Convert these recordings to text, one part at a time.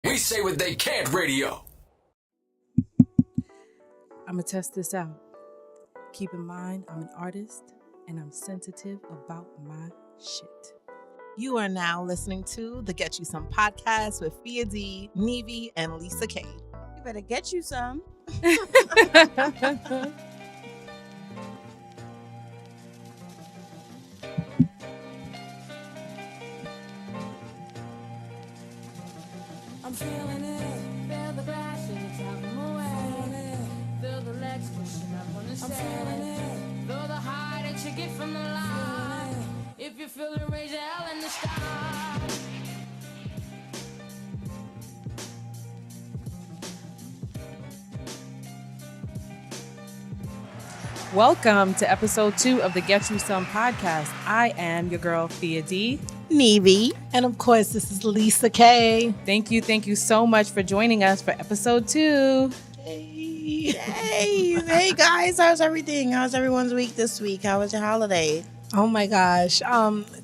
We say what they can't radio. I'm going to test this out. Keep in mind, I'm an artist and I'm sensitive about my shit. You are now listening to the Get You Some podcast with Fia D, Nevi, and Lisa K. You better get you some. I'm feeling it. Feel the glass and it's out of my way. Feel the legs pushing up on the stairs. I'm feeling it. Feel the high that you get from the line. If you feel it, raise your hell in the sky. Welcome to episode 2 of the Get You Some podcast. I am your girl, Fia D. Nevi. And of course, this is Lisa K. Thank you so much for joining us for episode 2. Hey guys, how's everything? How's everyone's week this week? How was your holiday? Oh my gosh.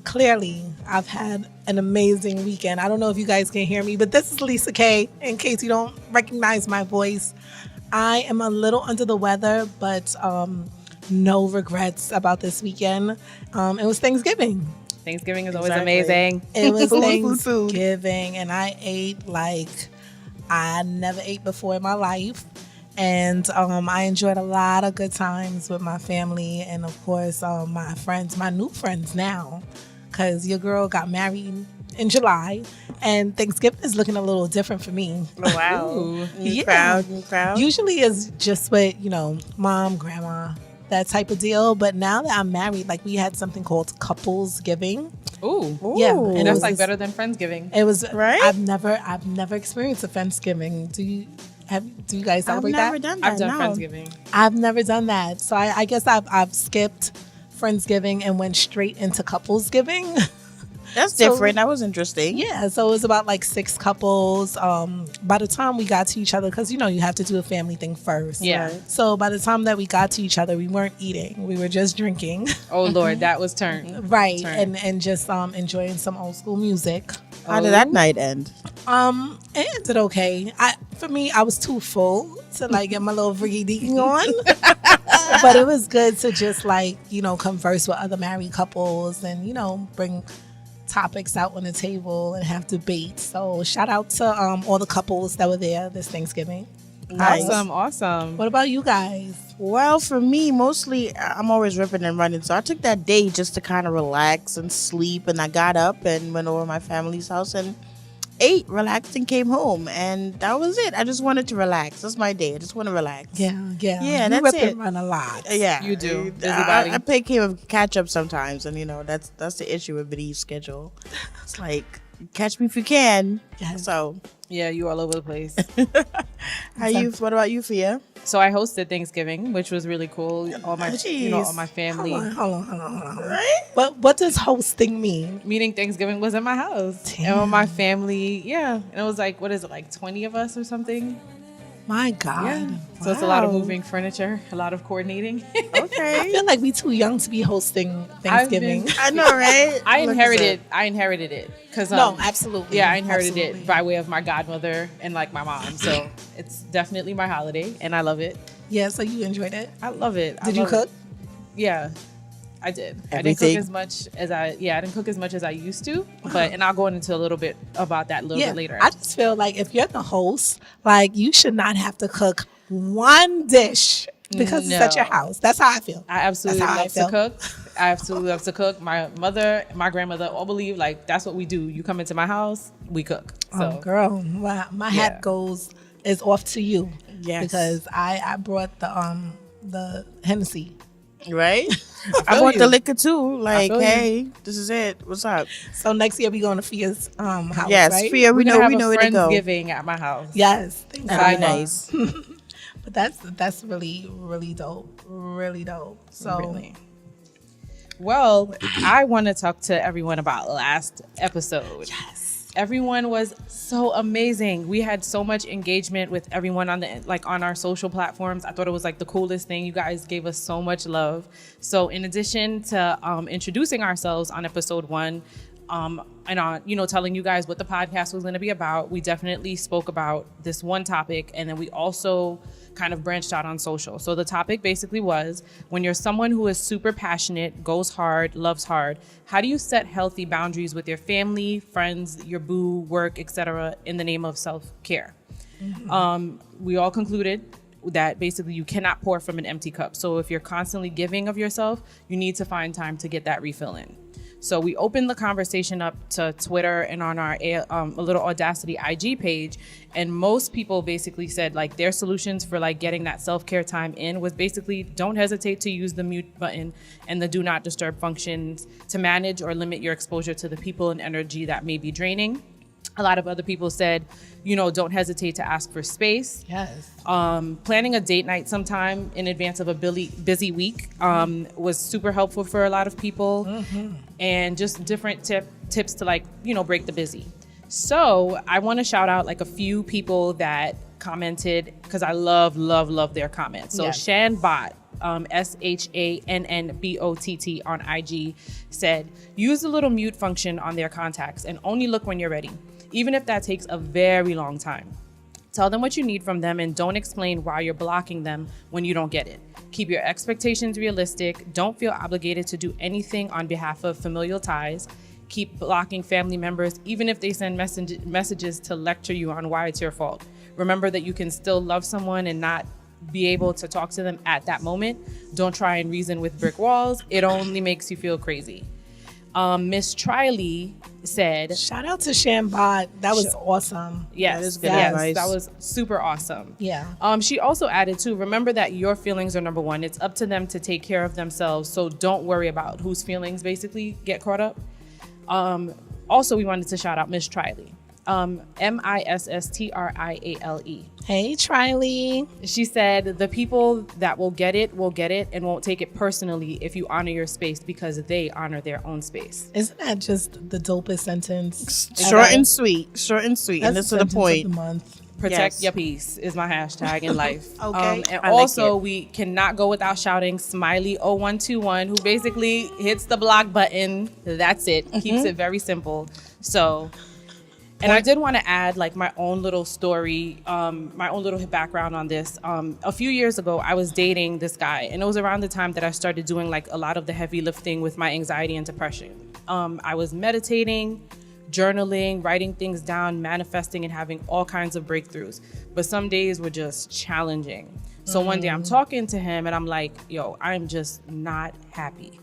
Clearly, I've had an amazing weekend. I don't know if you guys can hear me, but this is Lisa K. In case you don't recognize my voice, I am a little under the weather, but no regrets about this weekend. It was Thanksgiving. Thanksgiving is always amazing. It was Food. Thanksgiving, and I ate like I never ate before in my life. And I enjoyed a lot of good times with my family and, of course, my friends, my new friends now, because your girl got married in July, and Thanksgiving is looking a little different for me. Oh, wow. Ooh. New crowd. Usually it's just with, mom, grandma, that type of deal. But now that I'm married, like we had something called couples giving. Ooh. Yeah. And it that's was like better than Friendsgiving. It was Right? I've never experienced a Thanksgiving. Do you guys celebrate I've never that? done that. I've done no. Friendsgiving. I've never done that. So I guess I've skipped Friendsgiving and went straight into couples giving. That's So- different. That was interesting. Yeah, so it was about like 6 couples. By the time we got to each other, because you have to do a family thing first. Yeah. So by the time that we got to each other, we weren't eating. We were just drinking. Oh, Lord, that was turned. Right. Turn. And just enjoying some old school music. How did that night end? It ended okay. For me, I was too full to like get my little freaky deaking on. But it was good to just converse with other married couples and, bring topics out on the table and have debates. So shout out to all the couples that were there this Thanksgiving. Nice. Awesome. What about you guys? Well, for me, mostly I'm always ripping and running. So I took that day just to kind of relax and sleep. And I got up and went over to my family's house and ate, relaxed, and came home. And that was it. I just wanted to relax. That's my day. I just want to relax. Yeah. Yeah, You that's rip it. and run a lot. Yeah, You do. Busybody. I play game of catch up sometimes, and that's the issue with Biddy's schedule. It's like catch me if you can. Yes. So, Yeah, you all over the place. What about you, Fia? So I hosted Thanksgiving, which was really cool. All my, Jeez. all my family. Hold on. But what does hosting mean? Meaning Thanksgiving was in my house. And all my family, yeah. And it was like, what is it, like 20 of us or something? My God. Yeah. So it's a lot of Wow. moving furniture, a lot of coordinating. I Okay. feel like we too young to be hosting Thanksgiving. I know, right? I Look inherited at it. Cause, No, absolutely. Yeah, I inherited Absolutely. it by way of my godmother and like my mom. So it's definitely my holiday and I love it. Yeah, so you enjoyed it. I love it. Did you cook? Yeah, I did. I didn't Everything? cook as much as I didn't cook as much as I used to, and I'll go into a little bit about that a little bit later. I just feel like if you're the host, like you should not have to cook one dish because it's at your No. house. That's how I feel. I absolutely That's how I love to feel. cook. I absolutely love to cook. My mother, my grandmother all believe like that's what we do. You come into my house, we cook. So Oh, girl, my hat is off to you. Yes. Because I brought the Hennessy. Right? I feel want you. the liquor too. Like, feel you. hey, this is it. What's up? So next year we going to Fia's house, Yes, right? Fia, we we're gonna know have a where to go. Friendsgiving at my house. Yes. That'd be nice. But that's really, really dope. Really dope. So Really. Well, I want to talk to everyone about last episode. yes. Everyone was so amazing. We had so much engagement with everyone on our social platforms. I thought it was like the coolest thing. You guys gave us so much love. So in addition to introducing ourselves on episode 1, and on, you know, telling you guys what the podcast was going to be about, we definitely spoke about this one topic, and then we also kind of branched out on social. So the topic basically was, when you're someone who is super passionate, goes hard, loves hard, how do you set healthy boundaries with your family, friends, your boo, work, etc., in the name of self-care? We all concluded that basically you cannot pour from an empty cup. So if you're constantly giving of yourself, you need to find time to get that refill in. So we opened the conversation up to Twitter and on our ALittleAudacity IG page, and most people basically said like their solutions for like getting that self-care time in was basically don't hesitate to use the mute button and the do not disturb functions to manage or limit your exposure to the people and energy that may be draining. A lot of other people said, you know, don't hesitate to ask for space. Yes. Planning a date night sometime in advance of a busy week was super helpful for a lot of people. And just different tips to, like, you know, break the busy. So I want to shout out like a few people that commented, because I love their comments. So Yes. Shanbot, SHANNBOTT on IG said, use the little mute function on their contacts and only look when you're ready, even if that takes a very long time. Tell them what you need from them and don't explain why you're blocking them when you don't get it. Keep your expectations realistic. Don't feel obligated to do anything on behalf of familial ties. Keep blocking family members, even if they send messages to lecture you on why it's your fault. Remember that you can still love someone and not be able to talk to them at that moment. Don't try and reason with brick walls. It only makes you feel crazy. Miss Triley said, Shout out to Shambot. That was awesome. yes, That is good yes, advice. that was super awesome. Yeah. She also added too, remember that your feelings are number one. It's up to them to take care of themselves. So don't worry about whose feelings basically get caught up. Also, we wanted to shout out Miss Triley. MISSTRIALE. Hey, Triley. She said, the people that will get it and won't take it personally if you honor your space because they honor their own space. Isn't that just the dopest sentence? Short and sweet. Short and sweet. And That's this is the sentence point. of the month. Protect Yes. your peace is my hashtag in life. Okay. And I like also, it. we cannot go without shouting Smiley0121, who basically hits the block button. That's it. Keeps it very simple. So, and I did want to add like my own little story, my own little background on this. A few years ago, I was dating this guy, and it was around the time that I started doing like a lot of the heavy lifting with my anxiety and depression. I was meditating, journaling, writing things down, manifesting, and having all kinds of breakthroughs. But some days were just challenging. So one day I'm talking to him and I'm like, yo, I'm just not happy.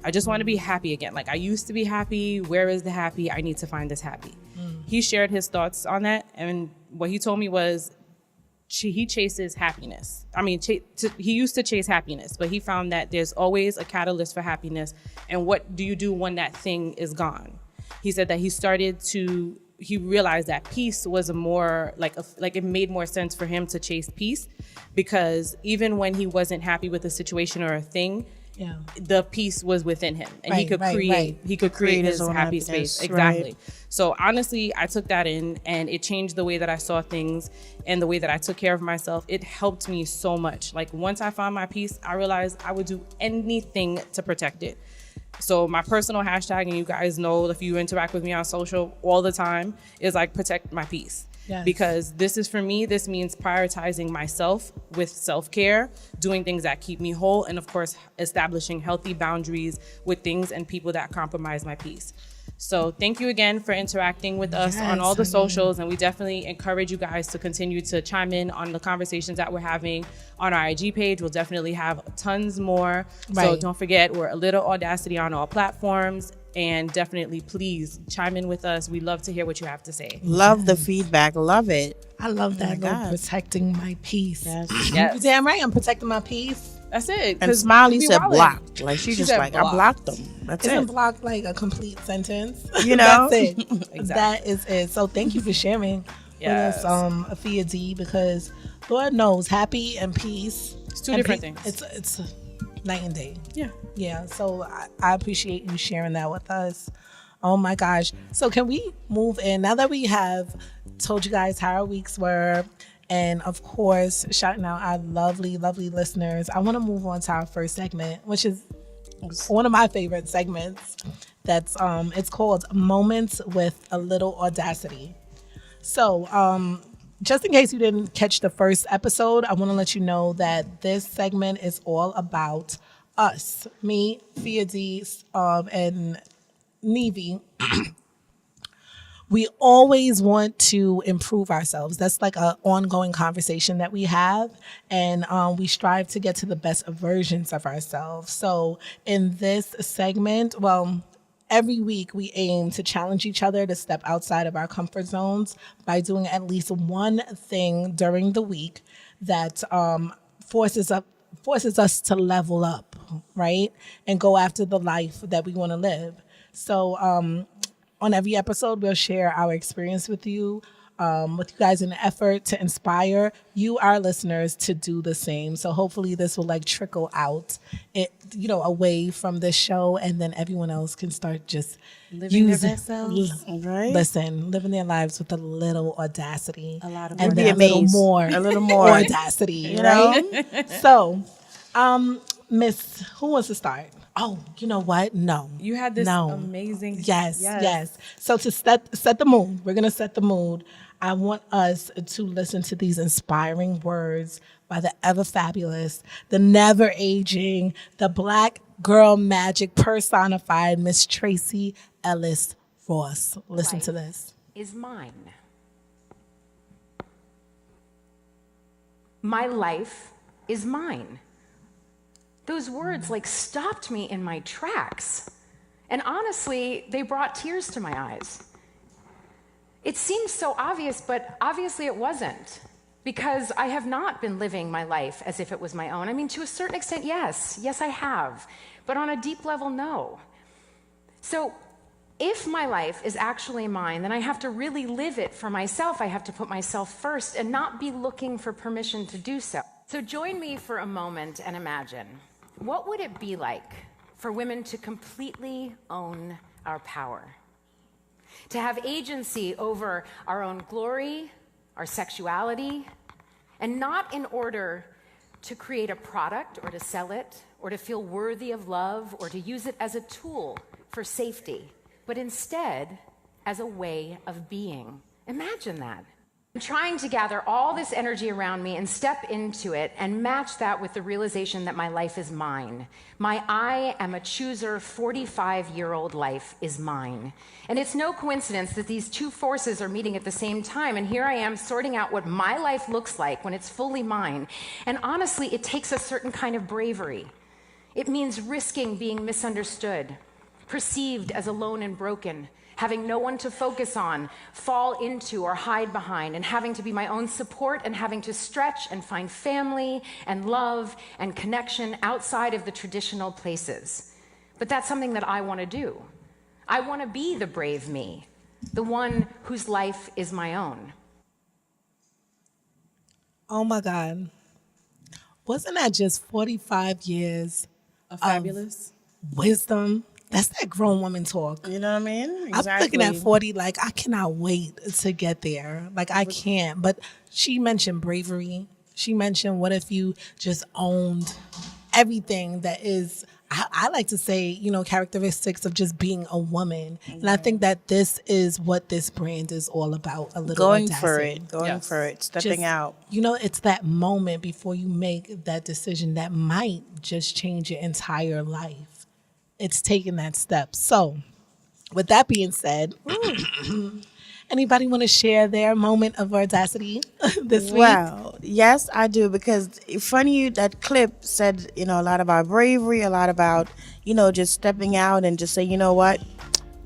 I just want to be happy again. Like I used to be happy. Where is the happy? I need to find this happy. He shared his thoughts on that. And what he told me was he chases happiness. I mean, he used to chase happiness, but he found that there's always a catalyst for happiness. And what do you do when that thing is gone? He said that he realized that peace was a more like it made more sense for him to chase peace, because even when he wasn't happy with a situation or a thing, Yeah. the peace was within him, and he Right, could right, create right. he could create his own happy happiness, space. Exactly. right. So honestly, I took that in and it changed the way that I saw things and the way that I took care of myself. It helped me so much. Like once I found my peace, I realized I would do anything to protect it. So my personal hashtag, and you guys know if you interact with me on social all the time, is like protect my peace. Yes. Because this is for me, this means prioritizing myself with self-care, doing things that keep me whole, and of course, establishing healthy boundaries with things and people that compromise my peace. So thank you again for interacting with us on all the Yes, socials, and we definitely encourage you guys to continue to chime in on the conversations that we're having on our IG page. We'll definitely have tons more. So Right. don't forget, we're ALittleAudacity on all platforms. And definitely, please chime in with us. We love to hear what you have to say. Love the feedback. Love it. I love that. my Little God. protecting my peace. Yes. Yes. Damn right, I'm protecting my peace. That's it. And 'cause Smiley we said wildin'. blocked. Like she just said like, I blocked them. That's Isn't it. blocked like a complete sentence? You know? That's it. Exactly. That is it. So thank you for sharing Yes. with us, Afia D, because Lord knows, happy and peace. It's two and different peace- things. It's night and day. Yeah. Yeah. So I appreciate you sharing that with us. Oh my gosh. So can we move in now that we have told you guys how our weeks were? And of course, shouting out our lovely, lovely listeners. I want to move on to our first segment, which is one of my favorite segments. That's it's called Moments with a Little Audacity. So, just in case you didn't catch the first episode, I want to let you know that this segment is all about us, me, Fia D, and Nevi. We always want to improve ourselves. That's like an ongoing conversation that we have, and we strive to get to the best versions of ourselves. So in this segment, well, every week we aim to challenge each other to step outside of our comfort zones by doing at least one thing during the week that forces us to level up, right? And go after the life that we want to live. So on every episode, we'll share our experience with you guys in an effort to inspire you, our listeners, to do the same. So hopefully this will like trickle out, away from this show, and then everyone else can start just Living their best selves. Right? living their lives with a little audacity, A lot of and more then a little amazed. more, A little more. audacity, You right? So, Miss, who wants to start? Oh, you know what? No. You had this No. amazing. Yes. So to set the mood, we're gonna set the mood. I want us to listen to these inspiring words by the ever fabulous, the never aging, the Black girl magic personified Miss Tracy Ellis Ross. Listen to this. Is mine. My life is mine. Those words like stopped me in my tracks. And honestly, they brought tears to my eyes. It seemed so obvious, but obviously it wasn't. Because I have not been living my life as if it was my own. I mean, to a certain extent, yes. Yes, I have. But on a deep level, no. So if my life is actually mine, then I have to really live it for myself. I have to put myself first and not be looking for permission to do so. So join me for a moment and imagine, what would it be like for women to completely own our power? To have agency over our own glory, our sexuality, and not in order to create a product or to sell it or to feel worthy of love or to use it as a tool for safety, but instead as a way of being. Imagine that. I'm trying to gather all this energy around me and step into it and match that with the realization that my life is mine. My I am a chooser 45-year-old life is mine. And it's no coincidence that these two forces are meeting at the same time. And here I am sorting out what my life looks like when it's fully mine. And honestly, it takes a certain kind of bravery. It means risking being misunderstood, perceived as alone and broken, having no one to focus on, fall into, or hide behind, and having to be my own support and having to stretch and find family and love and connection outside of the traditional places. But that's something that I want to do. I want to be the brave me, the one whose life is my own. Oh my God. Wasn't that just 45 years A fabulous. wisdom? That's that grown woman talk. You know what I mean? Exactly. I'm looking at 40 like I cannot wait to get there. Like I can't. But she mentioned bravery. She mentioned what if you just owned everything that is, I like to say, characteristics of just being a woman. And I think that this is what this brand is all about. A little Going audacity. for it, stepping out. It's that moment before you make that decision that might just change your entire life. It's taking that step. So, with that being said, anybody want to share their moment of audacity this week? Well, yes, I do, because funny that clip said, a lot about bravery, a lot about, just stepping out and just say, you know what,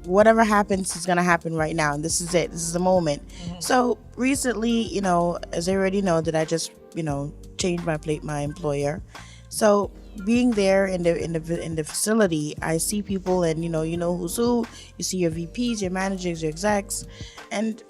whatever happens is going to happen right now. And this is it. This is the moment. Mm-hmm. So recently, as I already know that I just, changed my employer. So being there in the facility, I see people and you know who's who. You see your VPs, your managers, your execs, and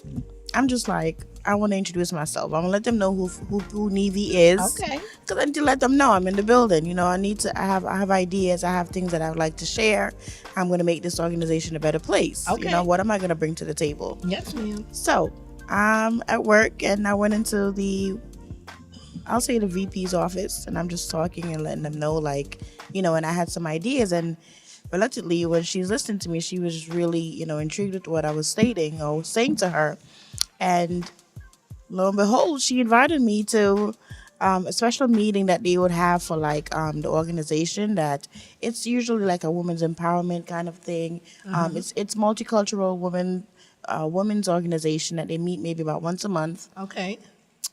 I'm just like, I want to introduce myself. I'm gonna let them know who Nevi is. Okay. Because I need to let them know I'm in the building. I have ideas. I have things that I would like to share. I'm gonna make this organization a better place. Okay. What am I gonna bring to the table? Yes, ma'am. So I'm at work and I went into the VP's office, and I'm just talking and letting them know, and I had some ideas, and reluctantly, when she's listening to me, she was really, intrigued with what I was stating or saying to her. And lo and behold, she invited me to a special meeting that they would have for like the organization. That it's usually like a women's empowerment kind of thing. It's multicultural women's organization that they meet maybe about once a month. Okay.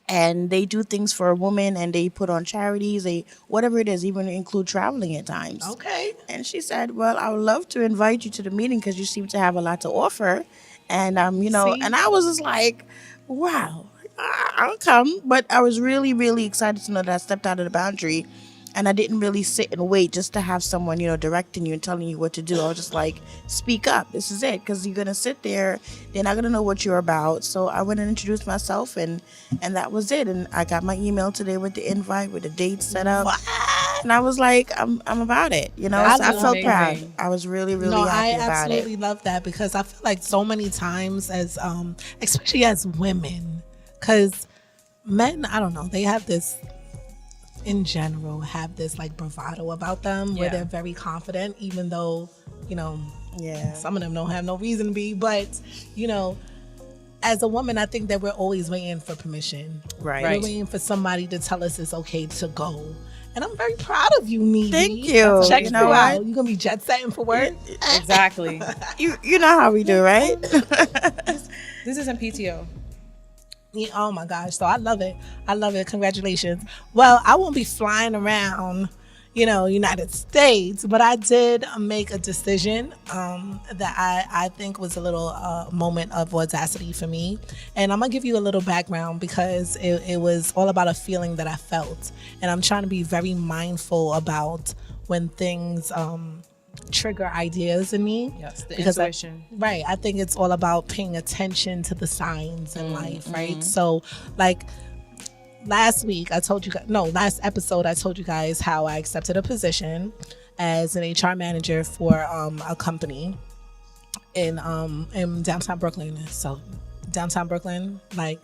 And they do things for women, and they put on charities, whatever it is, even include traveling at times. Okay. And she said, "Well, I would love to invite you to the meeting because you seem to have a lot to offer." And See? and I was just like, "Wow, I'll come." But I was really, really excited to know that I stepped out of the boundary, and I didn't really sit and wait just to have someone, directing you and telling you what to do. I was just like, "Speak up. This is it." Because you're gonna sit there, they're not gonna know what you're about. So I went and introduced myself, and that was it. And I got my email today with the invite, with the date set up. What? And I was like, I'm about it. So That's I felt amazing. proud. I was really, really No, happy I about absolutely it. love that, because I feel like so many times as especially as women, because men, I don't know, they have this, in general, have this like bravado about them where Yeah. they're very confident, even though, Yeah. some of them don't have no reason to be. But, as a woman, I think that we're always waiting for permission. Right. We're waiting for somebody to tell us it's okay to go. And I'm very proud of you, Needy. Thank you. Check You you know out. what? You're going to be jet setting for work? Exactly. You know how we do, right? This isn't PTO. Yeah, oh my gosh. So I love it. I love it. Congratulations. Well, I won't be flying around, United States, but I did make a decision that I think was a little moment of audacity for me. And I'm going to give you a little background, because it was all about a feeling that I felt. And I'm trying to be very mindful about when things trigger ideas in me. Yes, the Because intuition. Right. I think it's all about paying attention to the signs in life, right? So, like, last episode, I told you guys how I accepted a position as an HR manager for a company in downtown Brooklyn. So, downtown Brooklyn, like,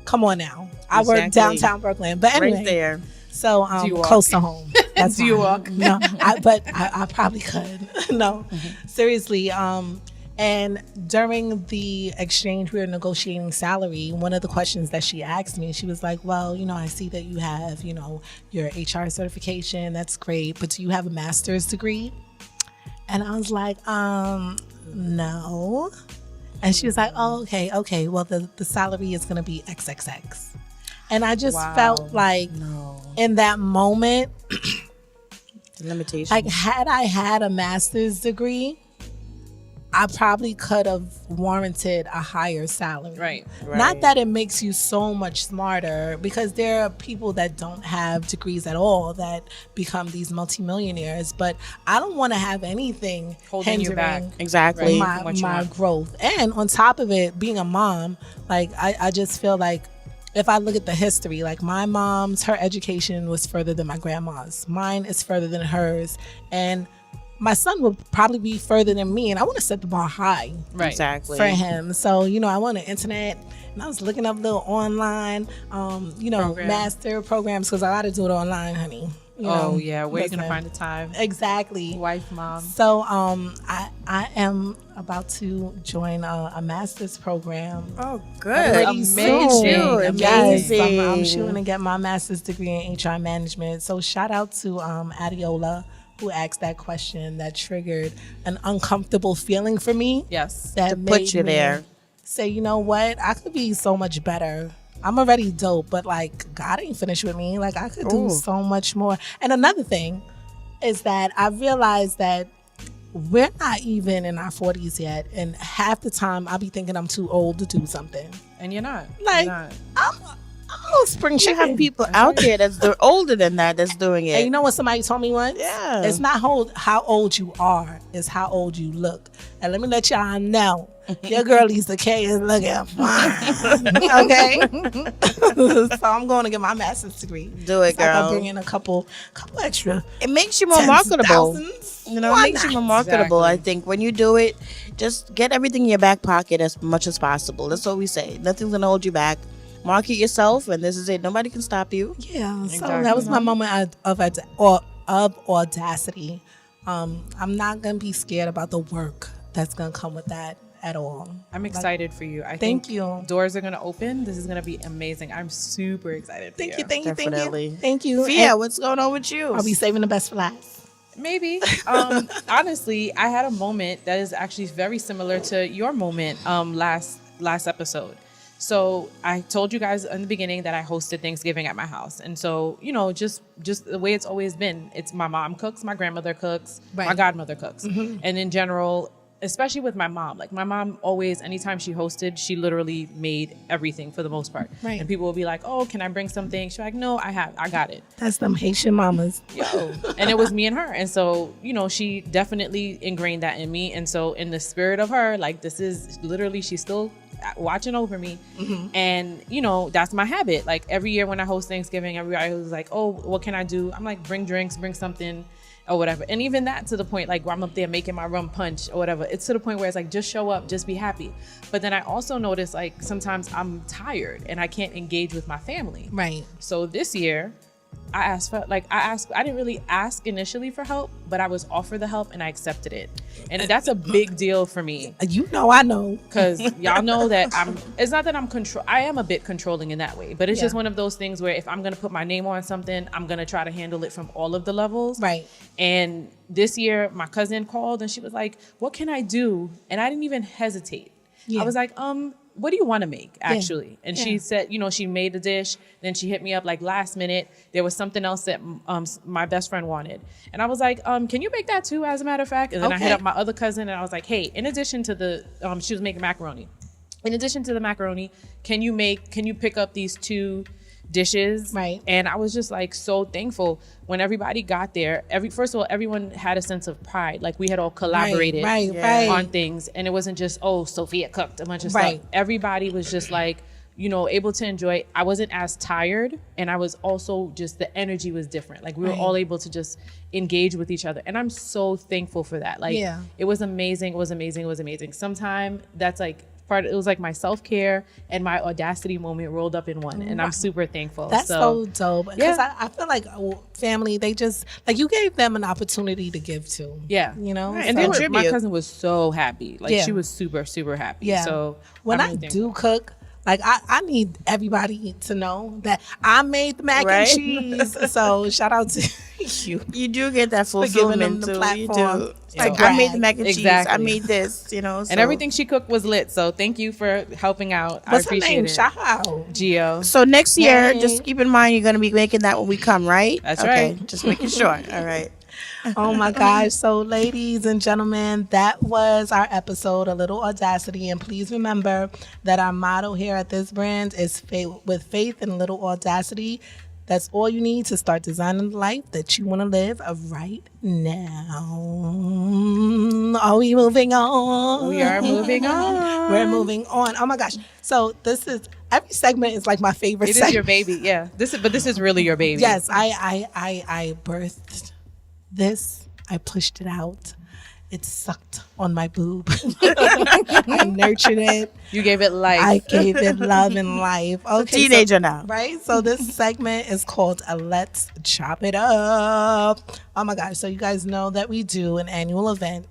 come on now. I work Exactly. downtown Brooklyn. But anyway, Right there. so Do you walk? close to home. That's Do you fine. walk? No, but I probably could. No, seriously. And during the exchange, we were negotiating salary. One of the questions that she asked me, she was like, "Well, I see that you have, your HR certification. That's great, but do you have a master's degree?" And I was like, no. And she was like, "Oh, okay. Well, the salary is going to be XXX." And I just felt like in that moment, Limitation. like, had I had a master's degree, I probably could have warranted a higher salary. Right. Not that it makes you so much smarter, because there are people that don't have degrees at all that become these multimillionaires, but I don't want to have anything Holding you back. Exactly. Right. What you my want. growth. And on top of it, being a mom, like, I just feel like, if I look at the history, like, my mom's, her education was further than my grandma's. Mine is further than hers. And my son will probably be further than me. And I want to set the bar high Right. Exactly. for him. So, I want an internet. And I was looking up little online, master programs, because I got to do it online, honey. Oh, yeah. Where you going to listen. find the time? Exactly. Wife, mom. So I am about to join a master's program. Oh, good. Pretty soon. Amazing. Yes, I'm Amazing. shooting to get my master's degree in HR management. So shout out to Adiola, who asked that question that triggered an uncomfortable feeling for me. Yes. That To made put you me there. say, you know what, I could be so much better. I'm already dope, but like, God ain't finished with me. Like, I could do Ooh. so much more. And another thing is that I realized that we're not even in our 40s yet, and half the time I be thinking I'm too old to do something. And you're not. Like, You're not. I'm a little spring You chicken. have people out there that's older than that's doing it. And you know what somebody told me once? Yeah. It's not how old you are, it's how old you look. And let me let y'all know, your girl Lisa K is looking fine. Okay? So I'm going to get my master's degree. Do it, So I can girl. bring in a couple extra. It makes you more tens, marketable. thousands. You know, Why it makes you not? more marketable. Exactly. I think when you do it, just get everything in your back pocket as much as possible. That's what we say. Nothing's gonna hold you back. Market yourself, and this is it. Nobody can stop you. Yeah, so Exactly. that was my moment of audacity. I'm not gonna be scared about the work that's gonna come with that at all. I'm excited for you. I Thank think you. doors are gonna open. This is gonna be amazing. I'm super excited for Thank you, thank you, Definitely. thank you. Fia, And what's going on with you? I'll be saving the best for last. Maybe. Honestly, I had a moment that is actually very similar to your moment last episode. So I told you guys in the beginning that I hosted Thanksgiving at my house. And so, just the way it's always been. It's my mom cooks, my grandmother cooks, my Right. godmother cooks. And in general, especially with my mom, like my mom always, anytime she hosted, she literally made everything for the most part. Right. And people will be like, oh, can I bring something? She's like, no, I got it. That's them Haitian mamas. Yo. And it was me and her. And so, she definitely ingrained that in me. And so in the spirit of her, like this is literally, she's still watching over me. And, that's my habit. Like every year when I host Thanksgiving, everybody was like, oh, what can I do? I'm like, bring drinks, bring something or whatever. And even that to the point, like where I'm up there making my rum punch or whatever, it's to the point where it's like, just show up, just be happy. But then I also notice like sometimes I'm tired and I can't engage with my family. Right. So this year I didn't really ask initially for help, but I was offered the help and I accepted it. And that's a big deal for me. I know. Because y'all know that it's not that I am a bit controlling in that way, but it's just one of those things where if I'm going to put my name on something, I'm going to try to handle it from all of the levels. Right. And this year my cousin called and she was like, what can I do? And I didn't even hesitate. Yeah. I was like, what do you want to make actually? And she said, she made a dish. Then she hit me up like last minute. There was something else that my best friend wanted. And I was like, can you make that too, as a matter of fact? And then I hit up my other cousin and I was like, hey, in addition to the, she was making macaroni. In addition to the macaroni, can you pick up these two dishes? Right. And I was just like so thankful when everybody got there. First of all, everyone had a sense of pride. Like we had all collaborated Right. on things, and it wasn't just, oh, Sophia cooked a bunch of stuff. Everybody was just like, able to enjoy. I wasn't as tired, and I was also just, the energy was different. Like we were all able to just engage with each other, and I'm so thankful for that. Like it was amazing. It was amazing. It was amazing. Sometime that's like it was like my self-care and my audacity moment rolled up in one, and I'm super thankful. That's so dope. Because I feel like family, they just, like, you gave them an opportunity to give to. Yeah. And And my cousin was so happy. Like she was super, super happy. Yeah. So when I'm I really do cook, like I need everybody to know that I made the mac and cheese. So shout out to you. You do get that For giving them fulfillment the too. You platform. do. Yeah. Like I made the mac and cheese. Exactly. I made this. So. And everything she cooked was lit. So thank you for helping out. What's I her appreciate name? it. Shout out. Gio. So next year, Hey. just keep in mind you're going to be making that when we come, right? That's okay, right. Just making sure. All right. Oh my gosh. So ladies and gentlemen, that was our episode, A Little Audacity. And please remember that our motto here at this brand is with faith and a little audacity. That's all you need to start designing the life that you want to live right now. Are we moving on? We are moving on. We're moving on. Oh my gosh. So every segment is like my favorite It segment. is your baby. Yeah. This is really your baby. Yes, I birthed this. I pushed it out. It sucked on my boob. I nurtured it. You gave it life. I gave it love and life. Okay, Teenager now. right? So this segment is called Let's Chop It Up. Oh my gosh. So you guys know that we do an annual event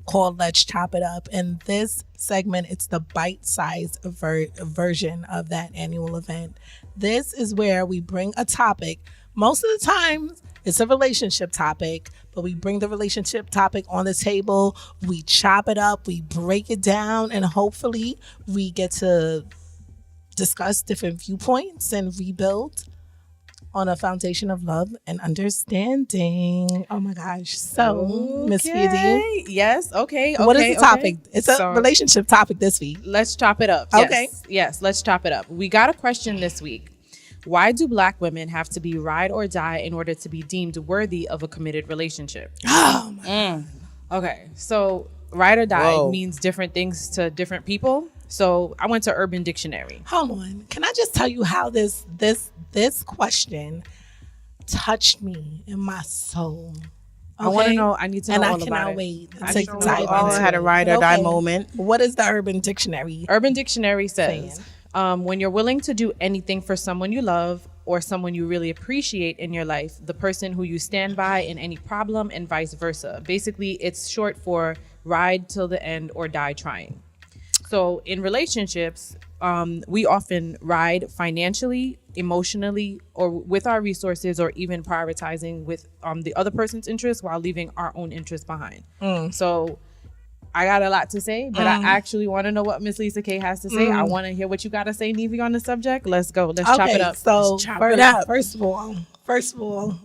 called Let's Chop It Up. And this segment, it's the bite-sized version of that annual event. This is where we bring a topic. Most of the time, it's a relationship topic, but we bring the relationship topic on the table. We chop it up, we break it down, and hopefully we get to discuss different viewpoints and rebuild on a foundation of love and understanding. Oh my gosh. So, Miss Fidi, Yes. Okay. what is the topic? Okay. It's a So, relationship topic this week. Let's chop it up. Okay. Yes. Let's chop it up. We got a question this week. Why do Black women have to be ride or die in order to be deemed worthy of a committed relationship? Oh my Okay. So ride or die Whoa. means different things to different people. So I went to Urban Dictionary. Hold on. Can I just tell you how this question touched me in my soul? I want to Okay? know. I need to know And all I about cannot it. wait I to need to know dive all All into had a it. ride or die Okay. moment. What is the Urban Dictionary? Urban Dictionary says, when you're willing to do anything for someone you love, or someone you really appreciate in your life, the person who you stand by in any problem, and vice versa. Basically, it's short for ride till the end or die trying. So in relationships, we often ride financially, emotionally, or with our resources, or even prioritizing with the other person's interests while leaving our own interests behind. So I got a lot to say, but I actually want to know what Miss Lisa K has to say. I want to hear what you got to say, Nevi, on the subject. Let's go. Let's chop it up. So chop it up. First of all,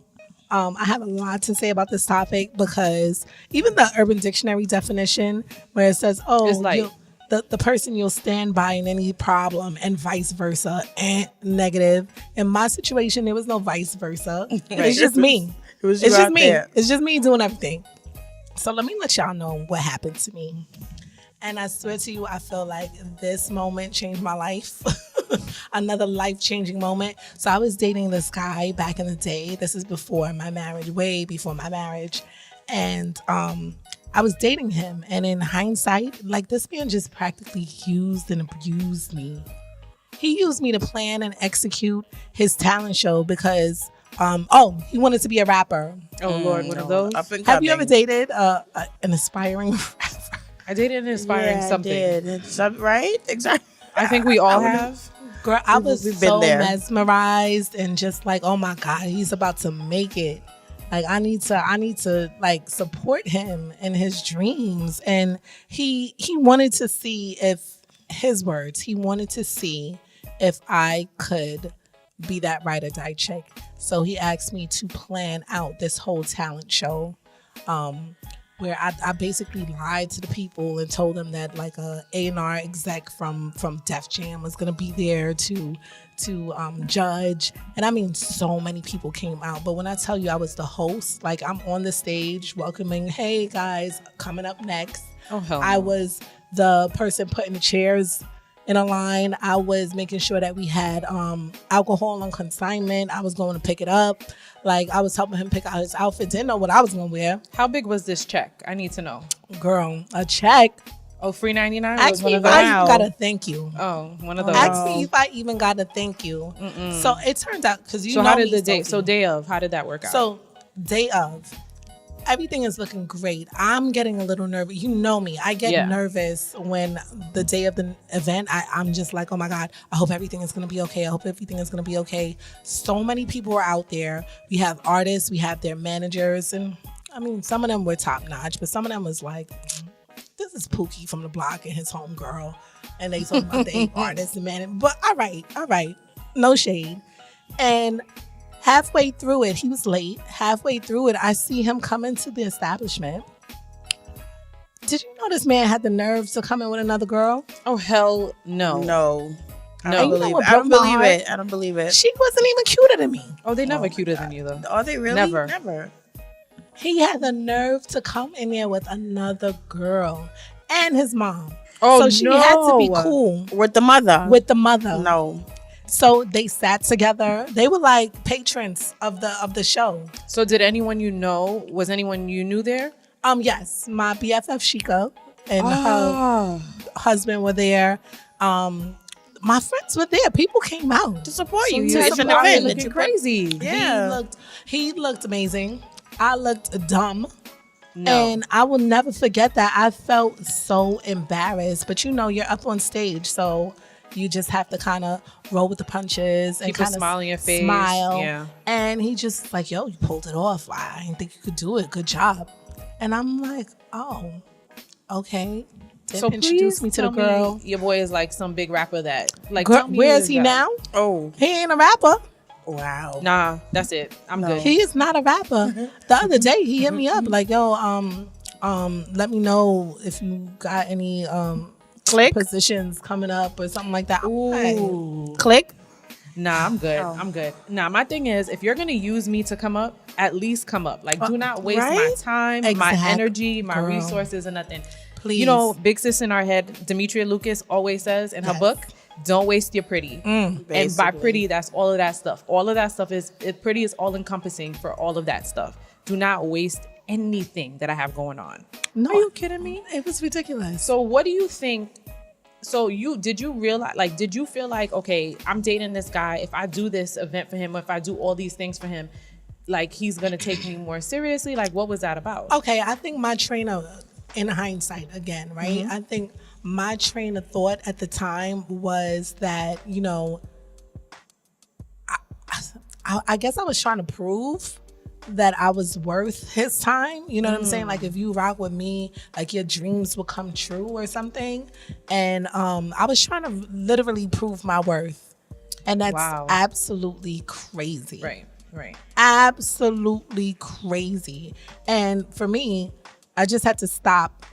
I have a lot to say about this topic, because even the Urban Dictionary definition, where it says, It's like, the person you'll stand by in any problem, and vice versa, and negative. In my situation, there was no vice versa. It's just me. It's just me. It's just me doing everything. So let me let y'all know what happened to me. And I swear to you, I feel like this moment changed my life. Another life-changing moment. So I was dating this guy back in the day. This is before my marriage, way before my marriage. And I was dating him. And in hindsight, like, this man just practically used and abused me. He used me to plan and execute his talent show because, he wanted to be a rapper. oh Lord, one of those. Have you ever dated an aspiring rapper? I dated an inspiring something. It's right? Exactly. I think we all have. Girl, I was We've been so there. mesmerized and just like, oh my God, he's about to make it. Like, I need to like support him in his dreams. And he wanted to see he wanted to see if I could be that ride or die chick. So he asked me to plan out this whole talent show, where I basically lied to the people and told them that like a A&R exec from Def Jam was gonna be there to judge. And I mean, so many people came out. But when I tell you I was the host, like, I'm on the stage welcoming, hey guys, coming up next. Oh, hell I no. was the person putting the chairs in a line. I was making sure that we had alcohol on consignment. I was going to pick it up. Like, I was helping him pick out his outfit. Didn't know what I was going to wear. How big was this check? I need to know. Girl, a check. Oh, free $99 was Ask one me of if I those. even got a thank you. Oh, one of those. Ask me if I even got a thank you. So it turned out, because you So know how did me, the day? Sophie. So day of, how did that work out? So day of, everything is looking great. I'm getting a little nervous. You know me. I get nervous when the day of the event, I'm just like, oh my God, I hope everything is going to be okay. I hope everything is going to be okay. So many people are out there. We have artists, we have their managers. And I mean, some of them were top notch, but some of them was like, this is Pookie from the block and his homegirl. And they talking about the artists and manager. But all right. No shade. And halfway through it, he was late. Halfway through it, I see him come into the establishment. Did you know this man had the nerve to come in with another girl? oh, hell no. No. I No. don't You know believe what it. I don't broke my believe heart? it. I don't believe it. She wasn't even cuter than me. Oh, they never cuter than you, though. Are they really? Never. Never. He had the nerve to come in there with another girl and his mom. Oh, so she had to be no. cool With the mother. with the mother. No. So they sat together. They were like patrons of the show. So did anyone you know, was anyone you knew there? Yes, my BFF Sheikah and her husband were there. My friends were there. People came out To support So you. you It's an out here event. looking crazy. Yeah. He looked amazing. I looked dumb. No. And I will never forget that. I felt so embarrassed. But you know, you're up on stage, so you just have to kind of roll with the punches and Keep a kind of smile on your face. smile. Yeah. And he just like, yo, you pulled it off. I didn't think you could do it. Good job. And I'm like, oh, okay. Then So introduce please me to tell the girl. Your boy is like some big rapper that like. Girl, tell me where who is he guy. now? Oh. He ain't a rapper. Wow. Nah, that's it. I'm good. He is not a rapper. The other day he hit me up like, yo, let me know if you got any Click. positions coming up or something like that. I'm Ooh. like, click. Nah, I'm good. Oh. I'm good. Nah, my thing is, if you're gonna use me to come up, at least come up. Like, do not waste my right? time, my Exact- energy, my girl. resources, and nothing. Please. You know, big sis in our head, Demetria Lucas always says in her Yes. book, "Don't waste your pretty." And by Basically. pretty, that's all of that stuff. All of that stuff pretty is all encompassing for all of that stuff. Do not waste anything that I have going on. No, Are you kidding me? It was ridiculous. So what do you think? So did you realize, like, did you feel like, okay, I'm dating this guy. If I do this event for him, or if I do all these things for him, like, he's gonna take me more seriously? Like, what was that about? Okay, I think my train of, in hindsight again, right? I think my train of thought at the time was that, you know, I guess I was trying to prove that I was worth his time. You know what I'm saying? Like, if you rock with me, like, your dreams will come true or something. And I was trying to literally prove my worth. And that's absolutely crazy. Right. Absolutely crazy. And for me, I just had to stop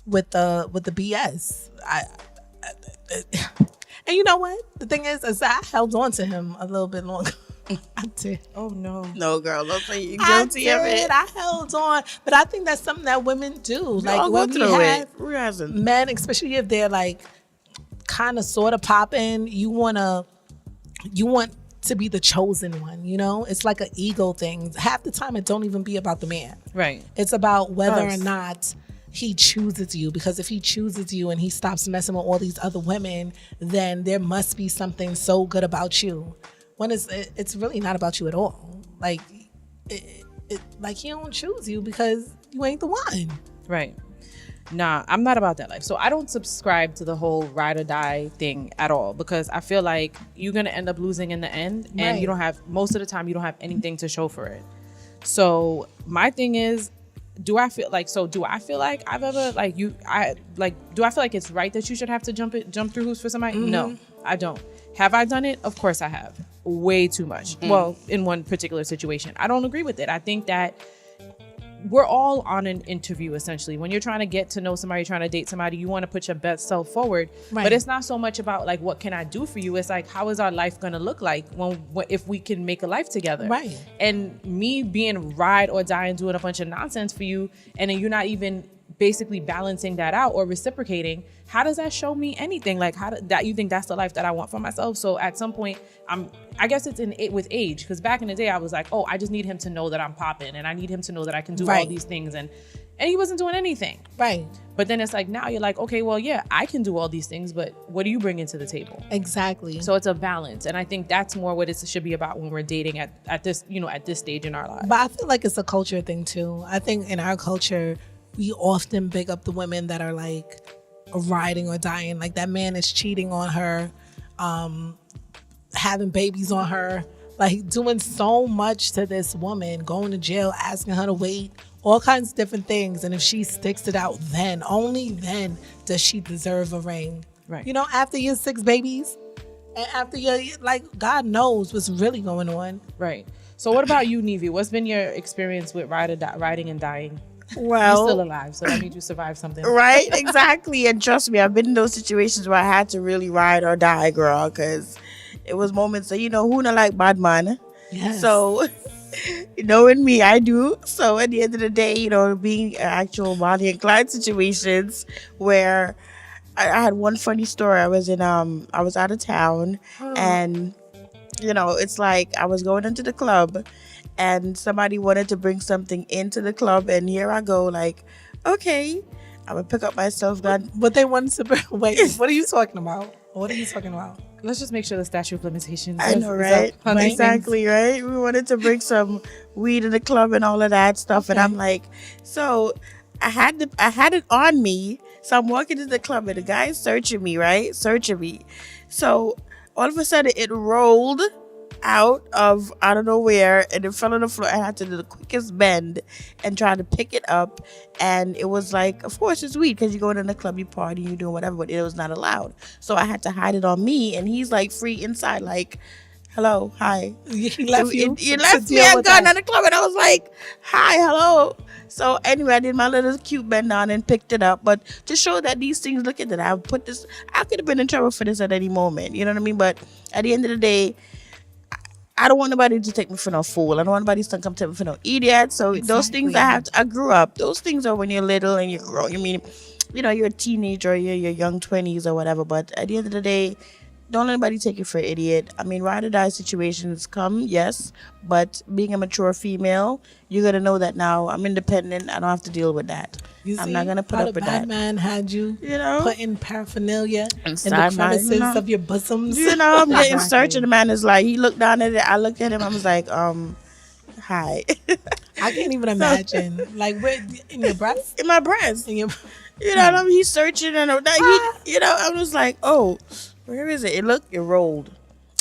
with the BS. And you know what? The thing is I held on to him a little bit longer. I did. Oh no. No, girl, don't say you're guilty of it. I held on, but I think that's something that women do. Like, when we have men, especially if they're like kind of sort of popping, you want to be the chosen one. You know, it's like an ego thing. Half the time, it don't even be about the man. Right. It's about whether or not he chooses you, because if he chooses you and he stops messing with all these other women, then there must be something so good about you. When it's really not about you at all. Like, like, he don't choose you because you ain't the one. Right. Nah, I'm not about that life. So I don't subscribe to the whole ride or die thing at all, because I feel like you're going to end up losing in the end, and you don't have, most of the time, you don't have anything to show for it. So my thing is, do I feel like I've ever, like, do I feel like it's right that you should have to jump through hoops for somebody? No, I don't. Have I done it? Of course I have. Way too much. Well, in one particular situation. I don't agree with it. I think that we're all on an interview, essentially. When you're trying to get to know somebody, trying to date somebody, you want to put your best self forward. Right. But it's not so much about, like, what can I do for you? It's like, how is our life going to look like if we can make a life together? Right. And me being ride or die and doing a bunch of nonsense for you, and then you're not even basically balancing that out or reciprocating, how does that show me anything? Like, that you think that's the life that I want for myself? So at some point, I guess it's with age, because back in the day I was like, oh, I just need him to know that I'm popping, and I need him to know that I can do all these things, and he wasn't doing anything. Right. But then it's like, now you're like, okay, well, yeah, I can do all these things, but what do you bring into the table? Exactly. So it's a balance, and I think that's more what it should be about when we're dating at this stage in our lives. But I feel like it's a culture thing too. I think in our culture, we often big up the women that are like riding or dying. Like, that man is cheating on her, having babies on her, like doing so much to this woman, going to jail, asking her to wait, all kinds of different things. And if she sticks it out, then, only then, does she deserve a ring. Right. You know, after your 6 babies, and after your, like, God knows what's really going on. Right. So what about you, Nevi? What's been your experience with riding and dying? Well, you're still alive, so that means you survived something. Right, exactly. And trust me, I've been in those situations where I had to really ride or die, girl, because it was moments that, who not like bad man? Yes. So, knowing me, I do. So at the end of the day, being actual Bonnie and Clyde situations where I had one funny story. I was out of town, and it's like I was going into the club, and somebody wanted to bring something into the club, and here I go, like, okay, I'm gonna pick up my self gun. But they wanted to bring, wait, what are you talking about? What are you talking about? Let's just make sure the statute of limitations. I know, right? Exactly, right? We wanted to bring some weed in the club and all of that stuff, and I'm like, so I had it on me. So I'm walking to the club, and the guy's searching me, right? Searching me. So all of a sudden, it rolled out of nowhere, and it fell on the floor. I had to do the quickest bend and try to pick it up, and it was like, of course it's weed, because you go in the club, you party, you do whatever, but it was not allowed. So I had to hide it on me, and he's like free inside, like, hello, hi. He left you. You left me a gun in the club, and I was like, hi, hello. So anyway, I did my little cute bend down and picked it up. But to show that these things, look at that, I could have been in trouble for this at any moment. You know what I mean? But at the end of the day, I don't want nobody to take me for no fool. I don't want nobody to come take me for no idiot. So those things I grew up. Those things are when you're little and you grow. I mean, you're a teenager, you're your young 20s or whatever. But at the end of the day, don't let anybody take you for an idiot. I mean, ride or die situations come, yes, but being a mature female, you got to know that now I'm independent. I don't have to deal with that. You I'm see not going to put how up the with bad that. man had you, putting paraphernalia in the Inside my- crevices of your bosoms. I'm getting searching. The man is like, he looked down at it. I looked at him. I was like, hi. I can't even imagine. Like, where, in your breast? In my breast. In your, What I mean? He's searching and I was like, oh, where is it? It rolled.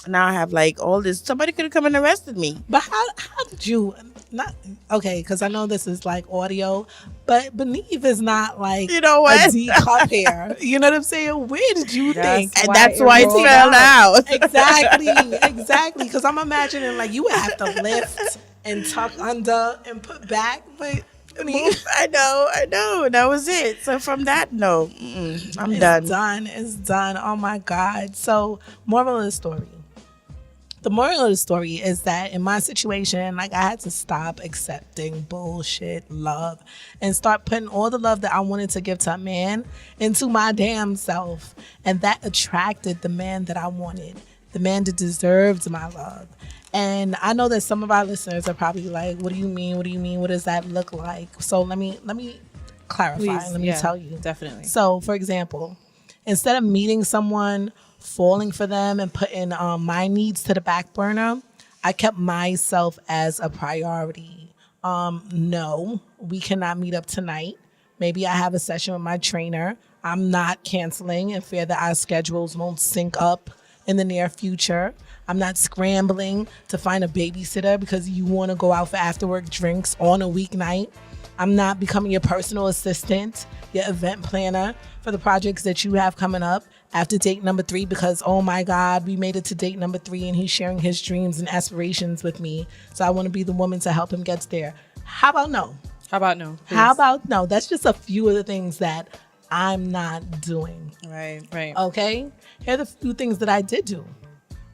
Now I have like all this. Somebody could have come and arrested me. but how did you not? Okay, because I know this is like audio, but Benieve is not like You know what? a D cup here. You know what I'm saying? Where did you think? And that's why it rolled fell out. Exactly. Because I'm imagining like you would have to lift and tuck under and put back, but Benieve, I know. That was it. So from that, no, I'm done. It's done. Oh my God. So, moral of the story. The moral of the story is that in my situation, like I had to stop accepting bullshit love and start putting all the love that I wanted to give to a man into my damn self. And that attracted the man that I wanted, the man that deserved my love. And I know that some of our listeners are probably like, what do you mean? What do you mean? What does that look like? So let me clarify. Please, let me tell you. Definitely. So, for example, instead of meeting someone, falling for them, and putting my needs to the back burner, I kept myself as a priority. No, we cannot meet up tonight. Maybe I have a session with my trainer. I'm not canceling in fear that our schedules won't sync up in the near future. I'm not scrambling to find a babysitter because you want to go out for after work drinks on a weeknight. I'm not becoming your personal assistant, your event planner for the projects that you have coming up after date number 3 because, oh my God, we made it to date number 3 and he's sharing his dreams and aspirations with me. So I want to be the woman to help him get there. How about no? How about no? Please. How about no? That's just a few of the things that I'm not doing. Right. Okay? Here are the few things that I did do.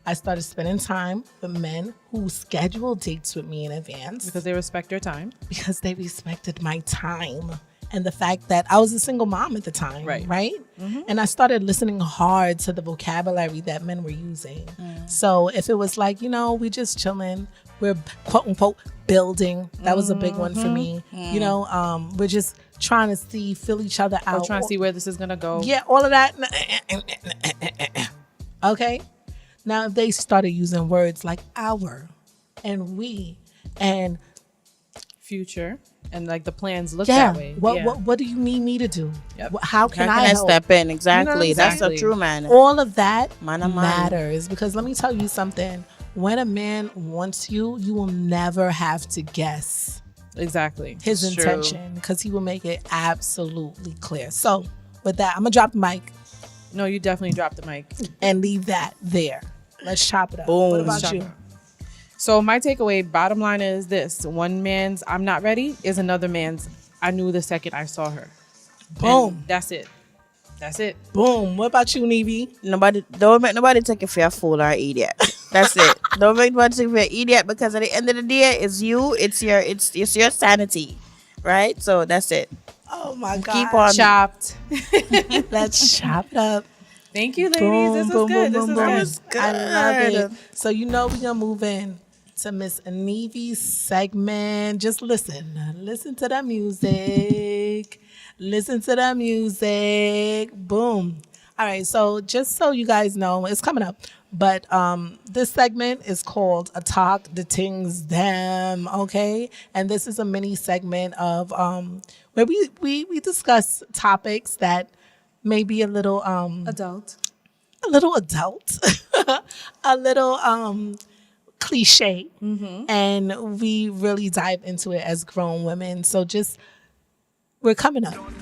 I started spending time with men who scheduled dates with me in advance. Because they respect your time. Because they respected my time. And the fact that I was a single mom at the time, right? Mm-hmm. And I started listening hard to the vocabulary that men were using. So if it was like, we just chilling, we're quote unquote building. That was a big one for me. We're just trying to feel each other out. Trying to see where this is going to go. Yeah, all of that. Okay. Now, if they started using words like our and we and future and like the plans look that way. What do you need me to do? Yep. How can I help? step in? Exactly. That's Exactly. a true man. All of that Man of mine. matters because let me tell you something. When a man wants you, you will never have to guess Exactly. his It's intention because he will make it absolutely clear. So with that, I'm going to drop the mic True. No, you definitely dropped the mic. and leave that there. Let's chop it up. Boom. What about Chop you? it up. So my takeaway, bottom line is this. One man's I'm not ready is another man's I knew the second I saw her. Boom. And that's it. That's it. Boom. What about you, Nevi? Don't make nobody take you for a fool or idiot. That's it. Don't make nobody take you for an idiot because at the end of the day, it's you. It's your sanity, right? So that's it. Oh my God. Keep on. Chopped. Let's chop it up. Thank you, ladies. This was good. This was good. I love it. So we're gonna move in to Miss Nevi's segment. Just listen. Listen to the music. Listen to the music. Boom. All right. So just so you guys know, it's coming up. But this segment is called A Talk the Tings Them. Okay. And this is a mini segment of where we discuss topics that may be a little Adult. a little cliche, and we really dive into it as grown women. So we're coming up. Don't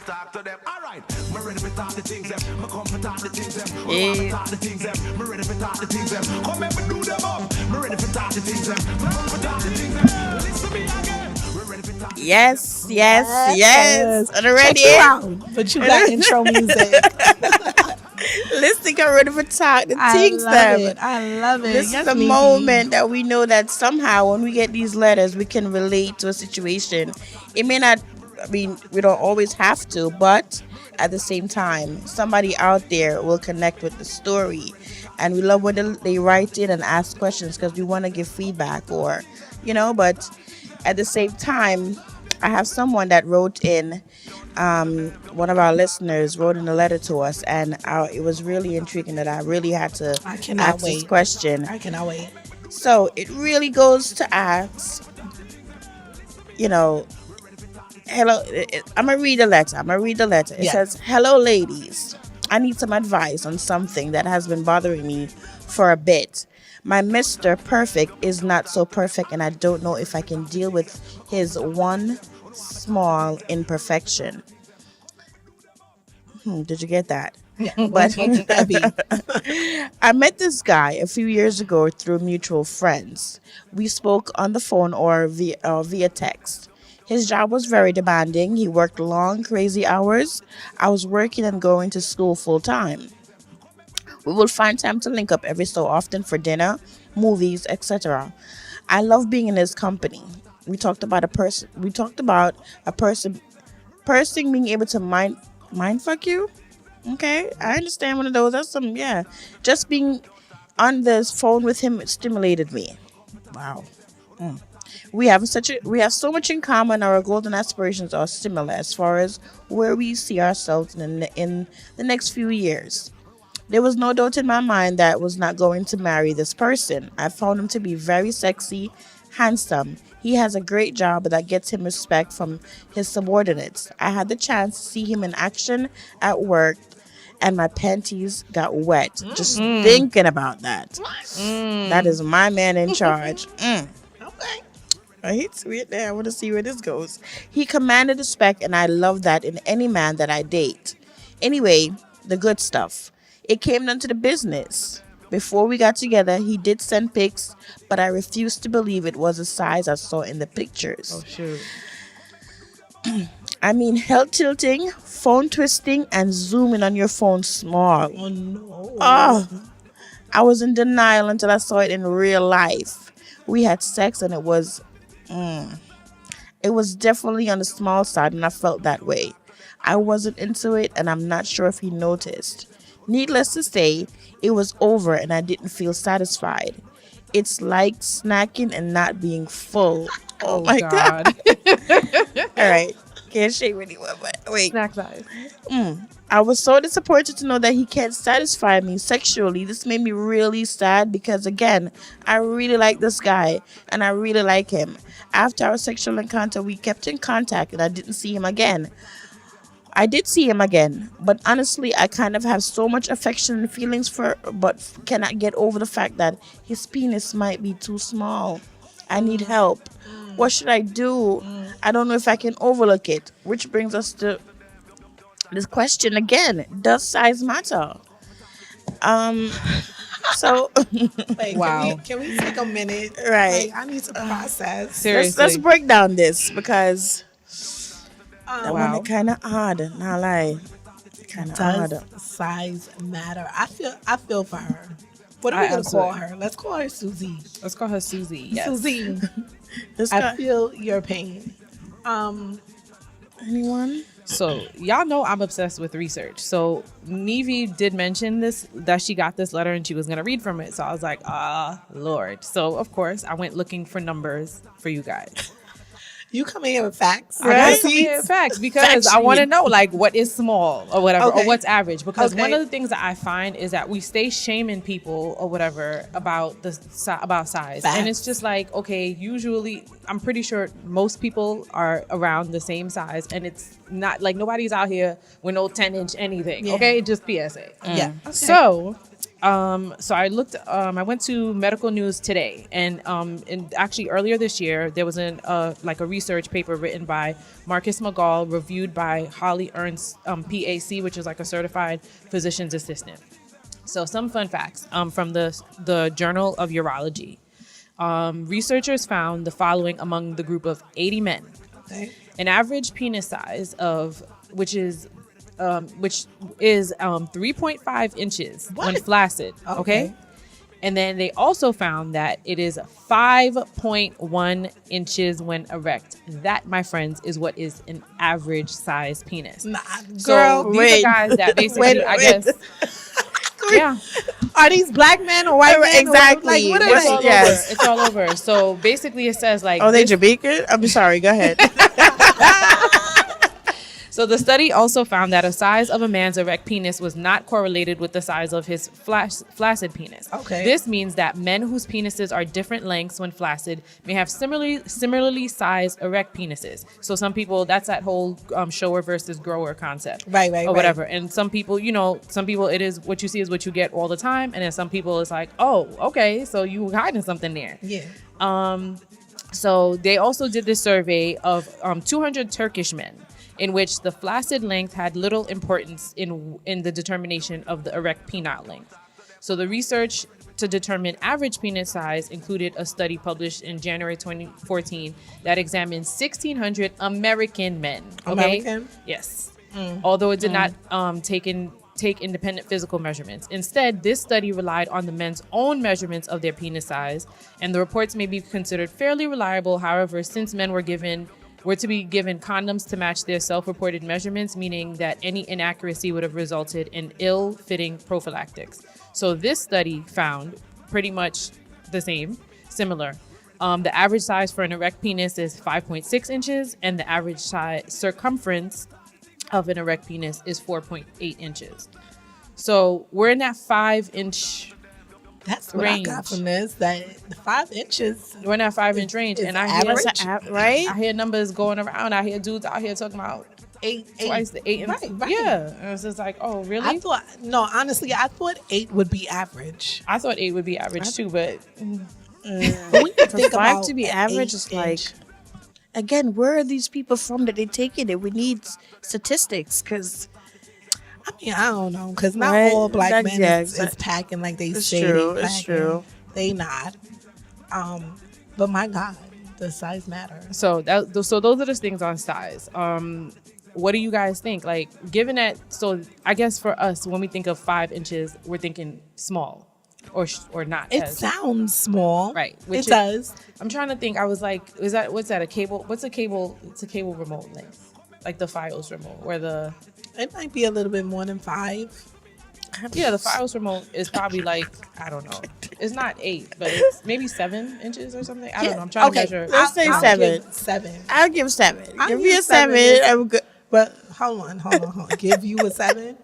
talk to them. All right, we're ready for talk the things them. Me come for talk the things them. We want to talk the things them. Me ready for talk the things them. Come and do them up. Me ready for talk the things them. Me come for talk the things them. Listen to me again. We're ready for talk. Yes. Are you ready? Check you out, but you got intro music. Listen, get ready for talk the I things love them. it. I love it. This Yes, is the Mimi. moment that we know that somehow when we get these letters, we can relate to a situation. It may not, we don't always have to, but at the same time, somebody out there will connect with the story. And we love when they write in and ask questions because we want to give feedback or, but at the same time, I have someone that wrote in, one of our listeners wrote in a letter to us, and it was really intriguing that I really had to I cannot ask this wait. question. I cannot wait. So it really goes to ask, hello. I'm going to read the letter. It Yes. says, "Hello, ladies. I need some advice on something that has been bothering me for a bit. My Mr. Perfect is not so perfect, and I don't know if I can deal with his one small imperfection." Did you get that? Yeah. But What that be? I met this guy a few years ago through mutual friends. We spoke on the phone or via text. His job was very demanding. He worked long, crazy hours. I was working and going to school full time. We would find time to link up every so often for dinner, movies, etc. I love being in his company. We talked about a person being able to mind fuck you. Okay, I understand one of those. That's some, yeah. Just being on this phone with him stimulated me. Wow. We have so much in common. Our goals and aspirations are similar as far as where we see ourselves in the next few years. There was no doubt in my mind that I was not going to marry this person. I found him to be very sexy, handsome. He has a great job that gets him respect from his subordinates. I had the chance to see him in action at work, and my panties got wet just thinking about that. That is my man in charge. Okay. Right? Sweet. I want to see where this goes. He commanded respect, and I love that in any man that I date. Anyway, the good stuff. It came down to the business. Before we got together, he did send pics, but I refused to believe it was the size I saw in the pictures. Oh, shoot. I mean, head tilting, phone twisting, and zooming on your phone small. Oh no. Oh, I was in denial until I saw it in real life. We had sex, and it was definitely on the small side, and I felt that way. I wasn't into it, and I'm not sure if he noticed. Needless to say, it was over, and I didn't feel satisfied. It's like snacking and not being full. Oh my God. All right. Can't shame anyone, but wait. Snack size. I was so disappointed to know that he can't satisfy me sexually. This made me really sad because, again, I really like this guy and I really like him. After our sexual encounter, we kept in contact and I didn't see him again. I did see him again, but honestly, I kind of have so much affection and feelings but cannot get over the fact that his penis might be too small. I need help. What should I do? I don't know if I can overlook it. Which brings us to this question again. Does size matter? So Wait, Wow. Can we take a minute? Right. Like, I need to process. Seriously. let's break down this because that Wow. one kind of odd. Not lie. Kind of Does odd. size matter? I feel for her. What are I we gonna call absolutely- her? Let's call her Susie. Let's call her Susie. Yes. Susie, This I guy, feel your pain. anyone? So y'all know I'm obsessed with research. So Nevi did mention this, that she got this letter and she was gonna read from it. So I was like, Lord. So of course I went looking for numbers for you guys. You come in here with facts, I gotta right? come here with facts because Fact I want to sheet. know like what is small or whatever Okay. or what's average. Because Okay. one of the things that I find is that we stay shaming people or whatever about about size, and it's Facts. just like, okay, usually I'm pretty sure most people are around the same size, and it's not like nobody's out here with no 10-inch anything. Yeah. Okay, just PSA. Yeah. Okay. So I looked. I went to Medical News today, and actually earlier this year there was a research paper written by Marcus McGall, reviewed by Holly Ernst, PAC, which is like a certified physician's assistant. So some fun facts from the Journal of Urology. Researchers found the following among the group of 80 men: Okay. an average penis size of which is 3.5 inches when What? flaccid. Okay. And then they also found that it is 5.1 inches when erect. That, my friends, is what is an average size penis. Nah, So girl, these wait. are guys that basically, Wait, I wait. guess, yeah, are these black men or white men? Exactly. Like, what What's- are it's they? all Yes. over. It's all over. So basically, it says like, Are they this- Jamaican? I'm sorry. Go ahead. So the study also found that a size of a man's erect penis was not correlated with the size of his flaccid penis. Okay. This means that men whose penises are different lengths when flaccid may have similarly sized erect penises. So some people, that's that whole shower versus grower concept. Right, or whatever. And some people, it is what you see is what you get all the time. And then some people it's like, oh, okay, so you hiding something there. Yeah. So they also did this survey of 200 Turkish men, in which the flaccid length had little importance in the determination of the erect penile length. So the research to determine average penis size included a study published in January 2014 that examined 1,600 American men. Okay? American? Yes. Although it did not take independent physical measurements. Instead, this study relied on the men's own measurements of their penis size, and the reports may be considered fairly reliable. However, since men were to be given condoms to match their self-reported measurements, meaning that any inaccuracy would have resulted in ill-fitting prophylactics. So this study found pretty much similar. The average size for an erect penis is 5.6 inches, and the average size circumference of an erect penis is 4.8 inches. So we're in that 5-inch That's what range. I got from this. That the 5 inches. We're in that 5-inch range, Is and I hear average? Right? I hear numbers going around. I hear dudes out here talking about Eight. twice the 8. Right. Yeah, and it's just like, oh, really? I thought I thought 8 would be average. I thought 8 would be average too, but Think For 5 about to be an average is 8 like, inch. again, where are these people from that they taking it? We need statistics because I mean, I don't know, because not Right. all black That- men yeah, is packing like they It's say true, they it's packing. true. They not. But my God, the size matters. so those are the things on size. What do you guys think? Like, given that, so I guess for us, when we think of 5 inches, we're thinking small, or not. It as- sounds small, Right, It which is- does. I'm trying to think. I was like, what's that? A cable? What's a cable? It's a cable remote length, like the Fios remote, where the It might be a little bit more than 5. the Fios remote is probably like, I don't know. It's not 8, but it's maybe 7 inches or something. I don't know. I'm trying to measure. Let's say I'll 7. give 7. I'll give 7. I'll Give give me a 7. 7. I'm good. But hold on. Give you a 7,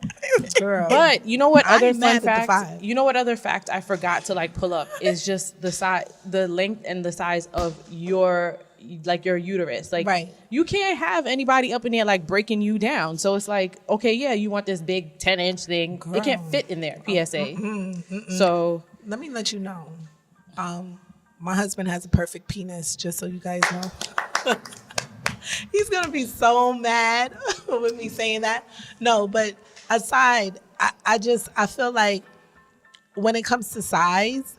girl. But you know what I other ain't mad fun at the fact? 5. You know what other fact I forgot to like pull up is just the size, the length, and the size of your uterus. Like, Right. you can't have anybody up in there like breaking you down. So it's like, okay, yeah, you want this big 10-inch thing. It can't fit in there. PSA. So Let me let you know. My husband has a perfect penis, just so you guys know. He's gonna be so mad with me saying that. No, but aside, I feel like when it comes to size,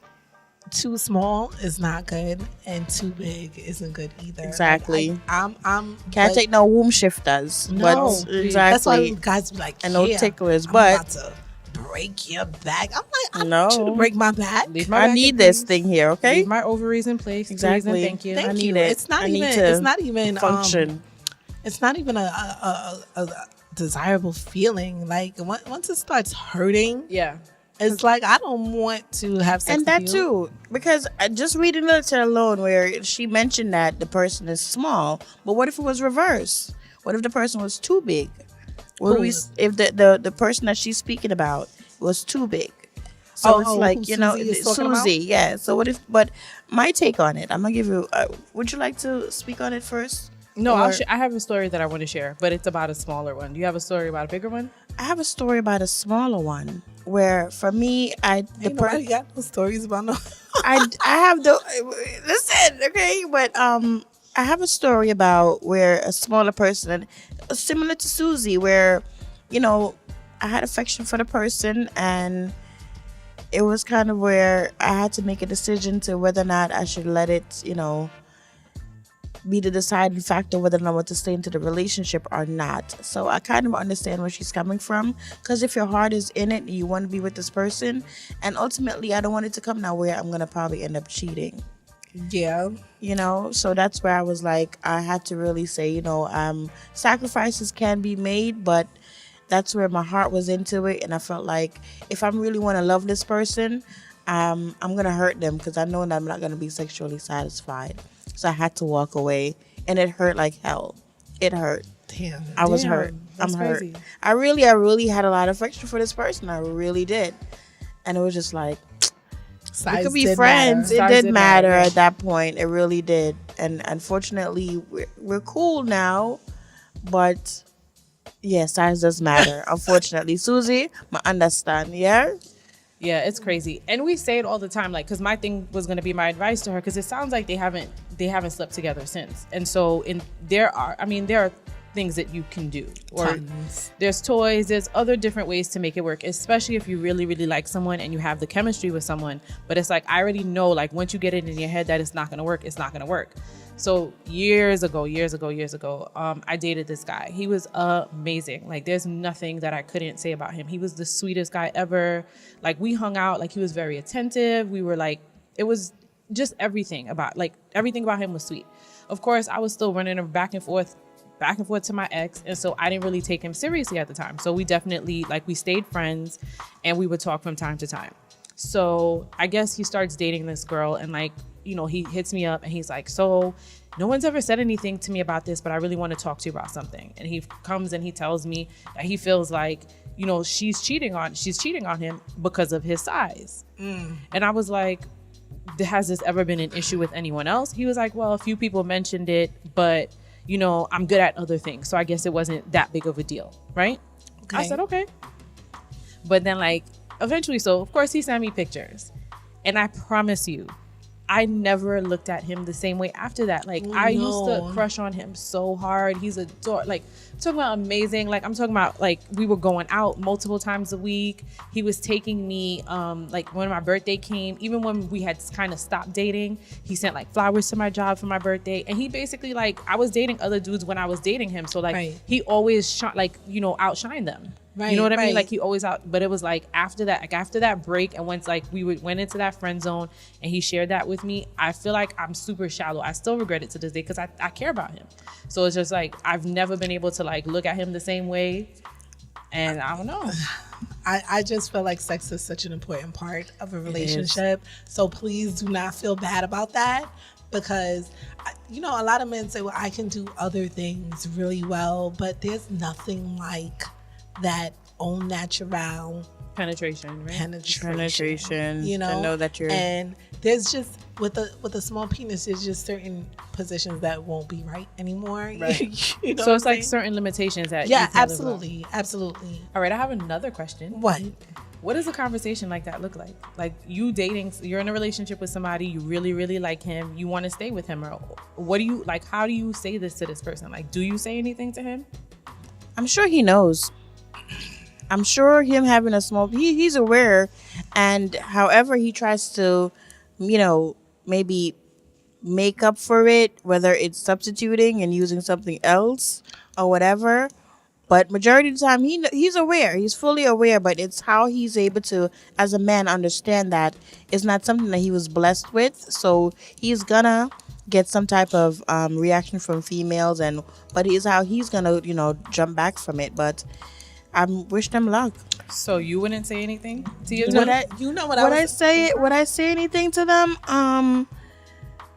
too small is not good, and too big isn't good either. Exactly. Like, I'm Can't but- take no womb shifters. No, but That's why exactly. guys be like, And no yeah, ticklers, I'm but- about to break your back. I'm like, I No. want you to break my back. leave my I back need in this peace. thing here, okay? Leave my ovaries in place. Exactly. Please and thank you. Thank I you. need it. It's not I need even. to It's not even function. It's not even a desirable feeling. Like once it starts hurting, Yeah. it's like I don't want to have sex. And with that you. too, because just reading literature alone, where she mentioned that the person is small, but what if it was reversed? What if the person was too big? What Who? if the person that she's speaking about was too big? So it's who like, you know, Susie is talking about? Susie, yeah. So what if? But my take on it, I'm gonna give you. Would you like to speak on it first? No, Or- I have a story that I want to share, but it's about a smaller one. Do you have a story about a bigger one? I have a story about a smaller one where, for me, Ain't nobody got no stories about no. I have the listen, okay, but I have a story about where a smaller person, similar to Susie, where, you know, I had affection for the person, and it was kind of where I had to make a decision to whether or not I should let it, you know, be the deciding factor whether or not I want to stay into the relationship or not. So I kind of understand where she's coming from, because if your heart is in it and you want to be with this person, and ultimately I don't want it to come now where I'm gonna probably end up cheating. Yeah. You know, so that's where I was like, I had to really say, sacrifices can be made, but that's where my heart was into it, and I felt like if I really want to love this person, I'm gonna hurt them, because I know that I'm not gonna be sexually satisfied. So I had to walk away, and it hurt like hell. It hurt. Damn. I was Damn, hurt. that's I'm hurt. crazy. I really had a lot of affection for this person. I really did, and it was just like, we could be friends. It Size did did matter matter, yeah. at that point. It really did, and unfortunately, we're cool now, but yeah, size does matter. Unfortunately, Susie, I understand. Yeah. Yeah, it's crazy. And we say it all the time, like, because my thing was going to be my advice to her, because it sounds like they haven't slept together since. And so there are things that you can do, or Tons. there's toys, there's other different ways to make it work, especially if you really, really like someone and you have the chemistry with someone. But it's like, I already know, like, once you get it in your head that it's not going to work, it's not going to work. So years ago, I dated this guy. He was amazing. Like, there's nothing that I couldn't say about him. He was the sweetest guy ever. Like, we hung out, like, he was very attentive. We were like, it was just everything about him was sweet. Of course, I was still running back and forth to my ex, and so I didn't really take him seriously at the time. So we definitely, like, we stayed friends, and we would talk from time to time. So I guess he starts dating this girl, and, like, he hits me up and he's like, so no one's ever said anything to me about this, but I really want to talk to you about something. And he comes and he tells me that he feels like, she's cheating on him because of his size. And I was like, has this ever been an issue with anyone else? He was like, well, a few people mentioned it, but I'm good at other things, so I guess it wasn't that big of a deal, right? Okay. I said, okay. But then, like, eventually, so of course he sent me pictures, and I promise you, I never looked at him the same way after that. Like, I used to crush on him so hard. He's like, I'm talking about amazing. Like, I'm talking about, like, we were going out multiple times a week. He was taking me, like, when my birthday came, even when we had kind of stopped dating, he sent, like, flowers to my job for my birthday. And he basically, like, I was dating other dudes when I was dating him. So, like, Right. he always outshined them. Right, You know what I mean? right. Like, he always but it was like after that break, and once, like, we went into that friend zone and he shared that with me, I feel like I'm super shallow. I still regret it to this day, because I care about him. So it's just like, I've never been able to, like, look at him the same way. And I don't know. I just feel like sex is such an important part of a relationship. So please do not feel bad about that, because a lot of men say, well, I can do other things really well, but there's nothing like that au natural Penetration, right? Penetration. To know that you're. and there's just with a small penis, there's just certain positions that won't be right anymore. Right. So So it's what I'm like saying? certain limitations that Yeah, you can't live without. absolutely. All right, I have another question. What? What does a conversation like that look like? Like, you're in a relationship with somebody, you really, really like him, you want to stay with him, or what do you, like, how do you say this to this person? Like, do you say anything to him? I'm sure he knows. I'm sure him having a small, he's aware, and however he tries to, maybe make up for it, whether it's substituting and using something else or whatever. But majority of the time, he's aware. He's fully aware, but it's how he's able to, as a man, understand that it's not something that he was blessed with. So he's gonna get some type of reaction from females, but it's how he's gonna, jump back from it. But I wish them luck. So you wouldn't say anything to your Would dude? I say anything to them?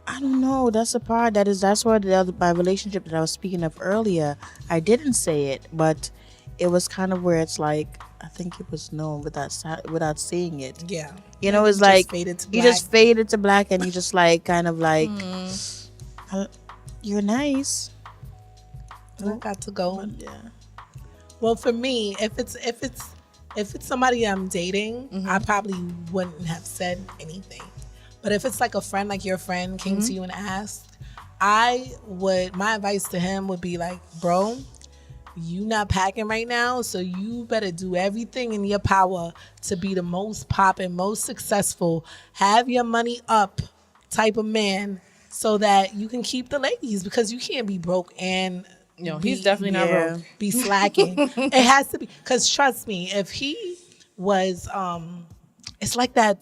I don't know. That's the part that's where my relationship that I was speaking of earlier. I didn't say it, but it was kind of where it's like, I think it was known without saying it. Yeah. It's like faded to you black. just faded to black, and you just like kind of like, you're nice. And I got to go. Yeah. Well, for me, if it's somebody I'm dating, I probably wouldn't have said anything. But if it's like a friend, like your friend came to you and asked, my advice to him would be like, bro, you not packing right now, so you better do everything in your power to be the most poppin', most successful, have your money up type of man, so that you can keep the ladies, because you can't be broke and he's definitely not broke. be slacking. It has to be, because trust me, if he was it's like that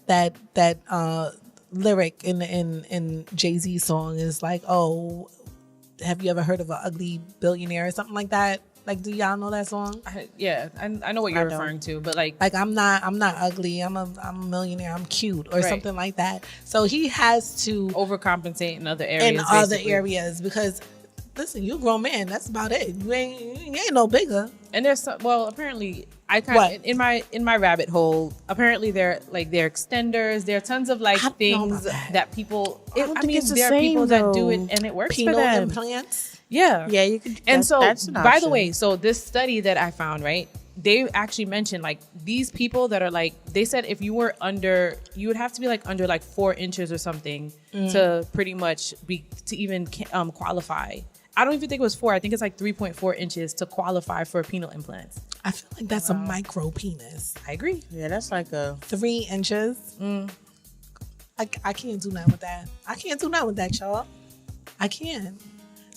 lyric in Jay-Z's song is like, oh, have you ever heard of an ugly billionaire or something like that? Like, do y'all know that song? I know what you're referring to, but like I'm not ugly, I'm a millionaire, I'm cute, or something like that. So he has to overcompensate in other areas. Because listen, you a grown man, that's about it. You ain't no bigger. And there's apparently in my rabbit hole, apparently they're extenders. There are tons of things that people. There are people that do it and it works Penile for them. implants. Yeah, you could. And so, that's an by the option. way, so this study that I found, right? They actually mentioned these people that are they said if you were under, you would have to be under 4 inches or something to pretty much to even qualify. I don't even think it was 4. I think it's 3.4 inches to qualify for penile implants. I feel like that's a micro penis. I agree. Yeah, that's like a 3 inches. I can't do nothing with that. I can't do nothing with that, y'all. I can't.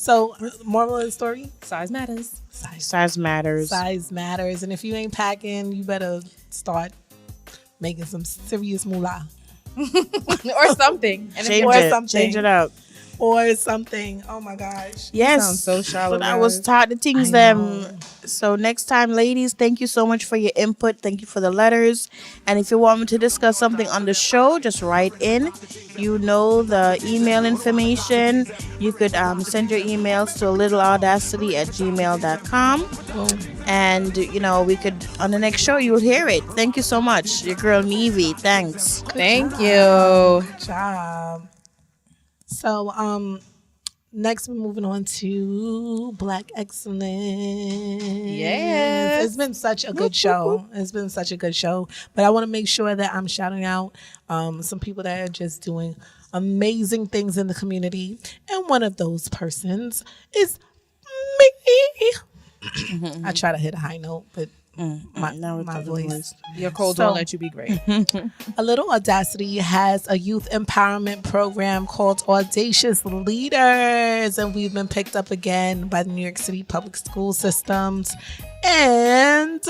So, moral of the story? Size matters. size matters. Size matters. And if you ain't packing, you better start making some serious moolah. Or something. And Change it up. Or something. Oh my gosh. Yes. Sounds so shallow. But I was taught the things them. So next time, ladies, thank you so much for your input. Thank you for the letters. And if you want me to discuss something on the show, just write in. You know the email information. You could send your emails to ALittleAudacity@gmail.com. And, we could, on the next show, you'll hear it. Thank you so much. Your girl, Nevy. Thanks. Thank you. Good job. So, next we're moving on to Black Excellence. Yes. It's been such a good show. It's been such a good show. But I want to make sure that I'm shouting out some people that are just doing amazing things in the community. And one of those persons is me. I try to hit a high note, but my voice. Your cold won't let you be great. ALittleAudacity has a youth empowerment program called Audacious Leaders, and we've been picked up again by the New York City public school systems. And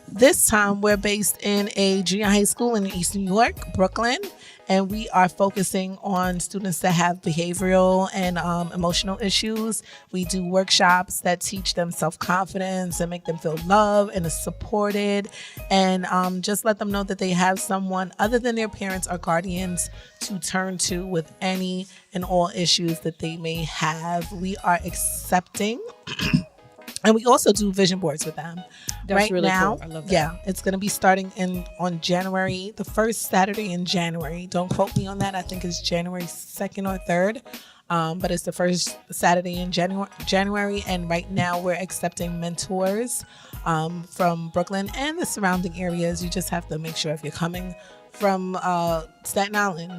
this time we're based in a junior high school in East New York, Brooklyn. And we are focusing on students that have behavioral and emotional issues. We do workshops that teach them self-confidence and make them feel loved and supported. And just let them know that they have someone other than their parents or guardians to turn to with any and all issues that they may have. We are accepting. And we also do vision boards with them. That's right really now, cool. I love that. Yeah, it's going to be starting on January, the first Saturday in January. Don't quote me on that. I think it's January 2nd or 3rd. But it's the first Saturday in January. And right now we're accepting mentors from Brooklyn and the surrounding areas. You just have to make sure if you're coming from Staten Island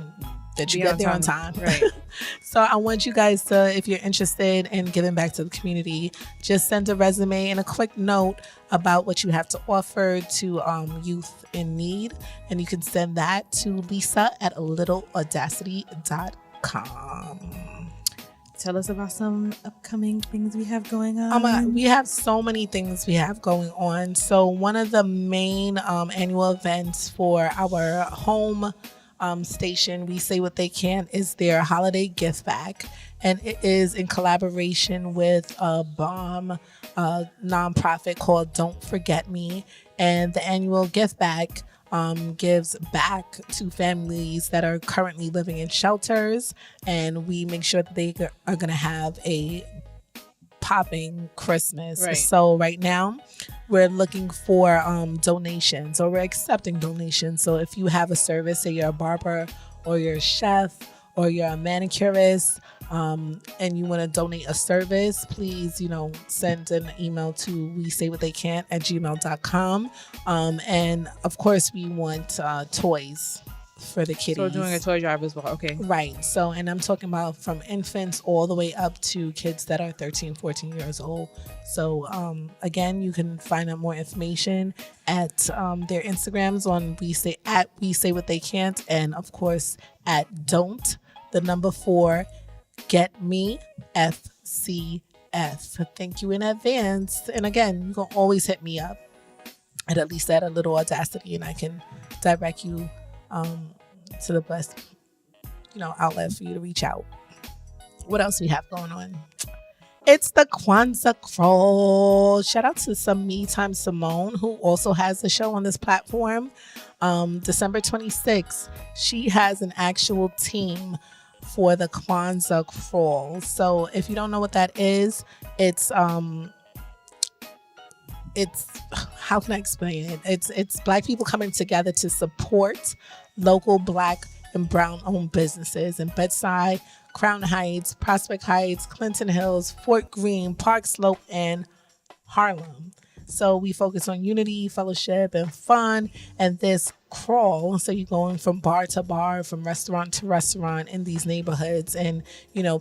that you get there on time. Right. So I want you guys to, if you're interested in giving back to the community, just send a resume and a quick note about what you have to offer to youth in need. And you can send that to lisa@littleaudacity.com. Tell us about some upcoming things we have going on. We have so many things we have going on. So one of the main annual events for our home station, We Say What They Can, is their holiday gift bag, and it is in collaboration with a bomb nonprofit called Don't Forget Me. And the annual gift bag gives back to families that are currently living in shelters, and we make sure that they are going to have a popping Christmas. Right. So right now we're looking for donations, or we're accepting donations. So if you have a service, say you're a barber or you're a chef or you're a manicurist, and you want to donate a service, please, send an email to wesaywhattheycan@gmail.com. And of course we want toys for the kiddies. So we're doing a toy drive as well. Okay. Right. So, and I'm talking about from infants all the way up to kids that are 13, 14 years old. So, again, you can find out more information at their Instagrams on We Say What They Can't, and of course at Don't, the number 4, GetMeFCS. Thank you in advance. And again, you can always hit me up at least at ALittleAudacity, and I can direct you to the best, outlet for you to reach out. What else we have going on? It's the Kwanzaa Crawl. Shout out to some Me Time Simone, who also has a show on this platform. December 26th, she has an actual team for the Kwanzaa Crawl. So if you don't know what that is, it's how can I explain it? It's Black people coming together to support local Black and brown owned businesses in Bedside, Crown Heights, Prospect Heights, Clinton Hills, Fort Greene, Park Slope, and Harlem. So we focus on unity, fellowship, and fun. And this crawl, so you're going from bar to bar, from restaurant to restaurant in these neighborhoods, and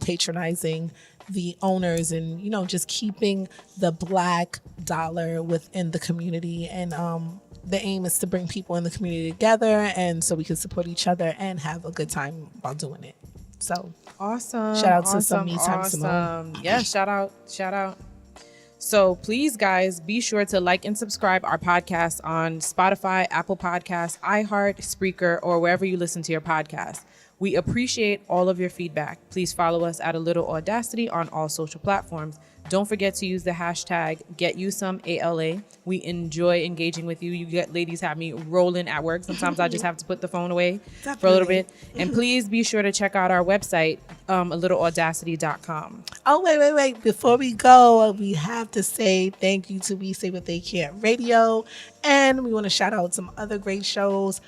patronizing the owners, and just keeping the Black dollar within the community. And the aim is to bring people in the community together, and so we can support each other and have a good time while doing it. So awesome. Shout out to some Me Time Simone. Yeah, shout out. So please, guys, be sure to like and subscribe our podcast on Spotify, Apple Podcasts, iHeart, Spreaker, or wherever you listen to your podcast. We appreciate all of your feedback. Please follow us at ALittleAudacity on all social platforms. Don't forget to use the hashtag GetYouSome, We enjoy engaging with you. Ladies have me rolling at work. Sometimes I just have to put the phone away for a little bit. And please be sure to check out our website, ALittleAudacity.com. Oh, wait. Before we go, we have to say thank you to We Say What They Can't Radio. And we want to shout out some other great shows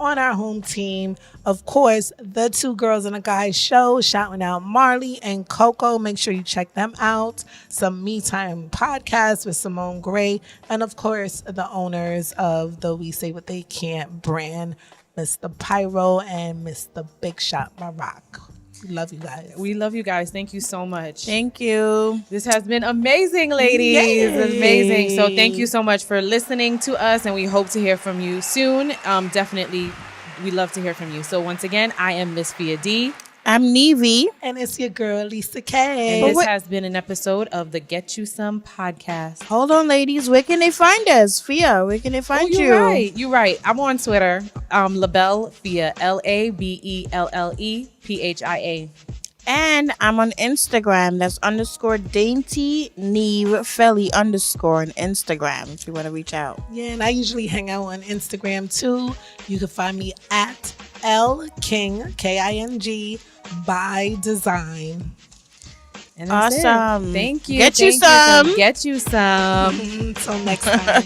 on our home team. Of course, the Two Girls and a Guy show, shouting out Marley and Coco. Make sure you check them out. Some Me Time podcasts with Simone Gray. And of course, the owners of the We Say What They Can't brand, Mr. Pyro and Mr. Big Shot Maroc. We love you guys. We love you guys. Thank you so much. Thank you. This has been amazing, ladies. Yay. Amazing. So thank you so much for listening to us, and we hope to hear from you soon. Definitely, we love to hear from you. So once again, I am Miss Fia D. I'm Nevi. And it's your girl, Lisa K. And this has been an episode of the Get You Some podcast. Hold on, ladies. Where can they find us? Fia, where can they find you? You're right. I'm on Twitter. Labelle Fia, LABELLEPHIA. And I'm on Instagram. That's _dainty Neve Felly _ on Instagram if you want to reach out. Yeah, and I usually hang out on Instagram too. You can find me at L King, King, by design. And that's awesome. It. Thank you. Get you some. Get you some. Until next time.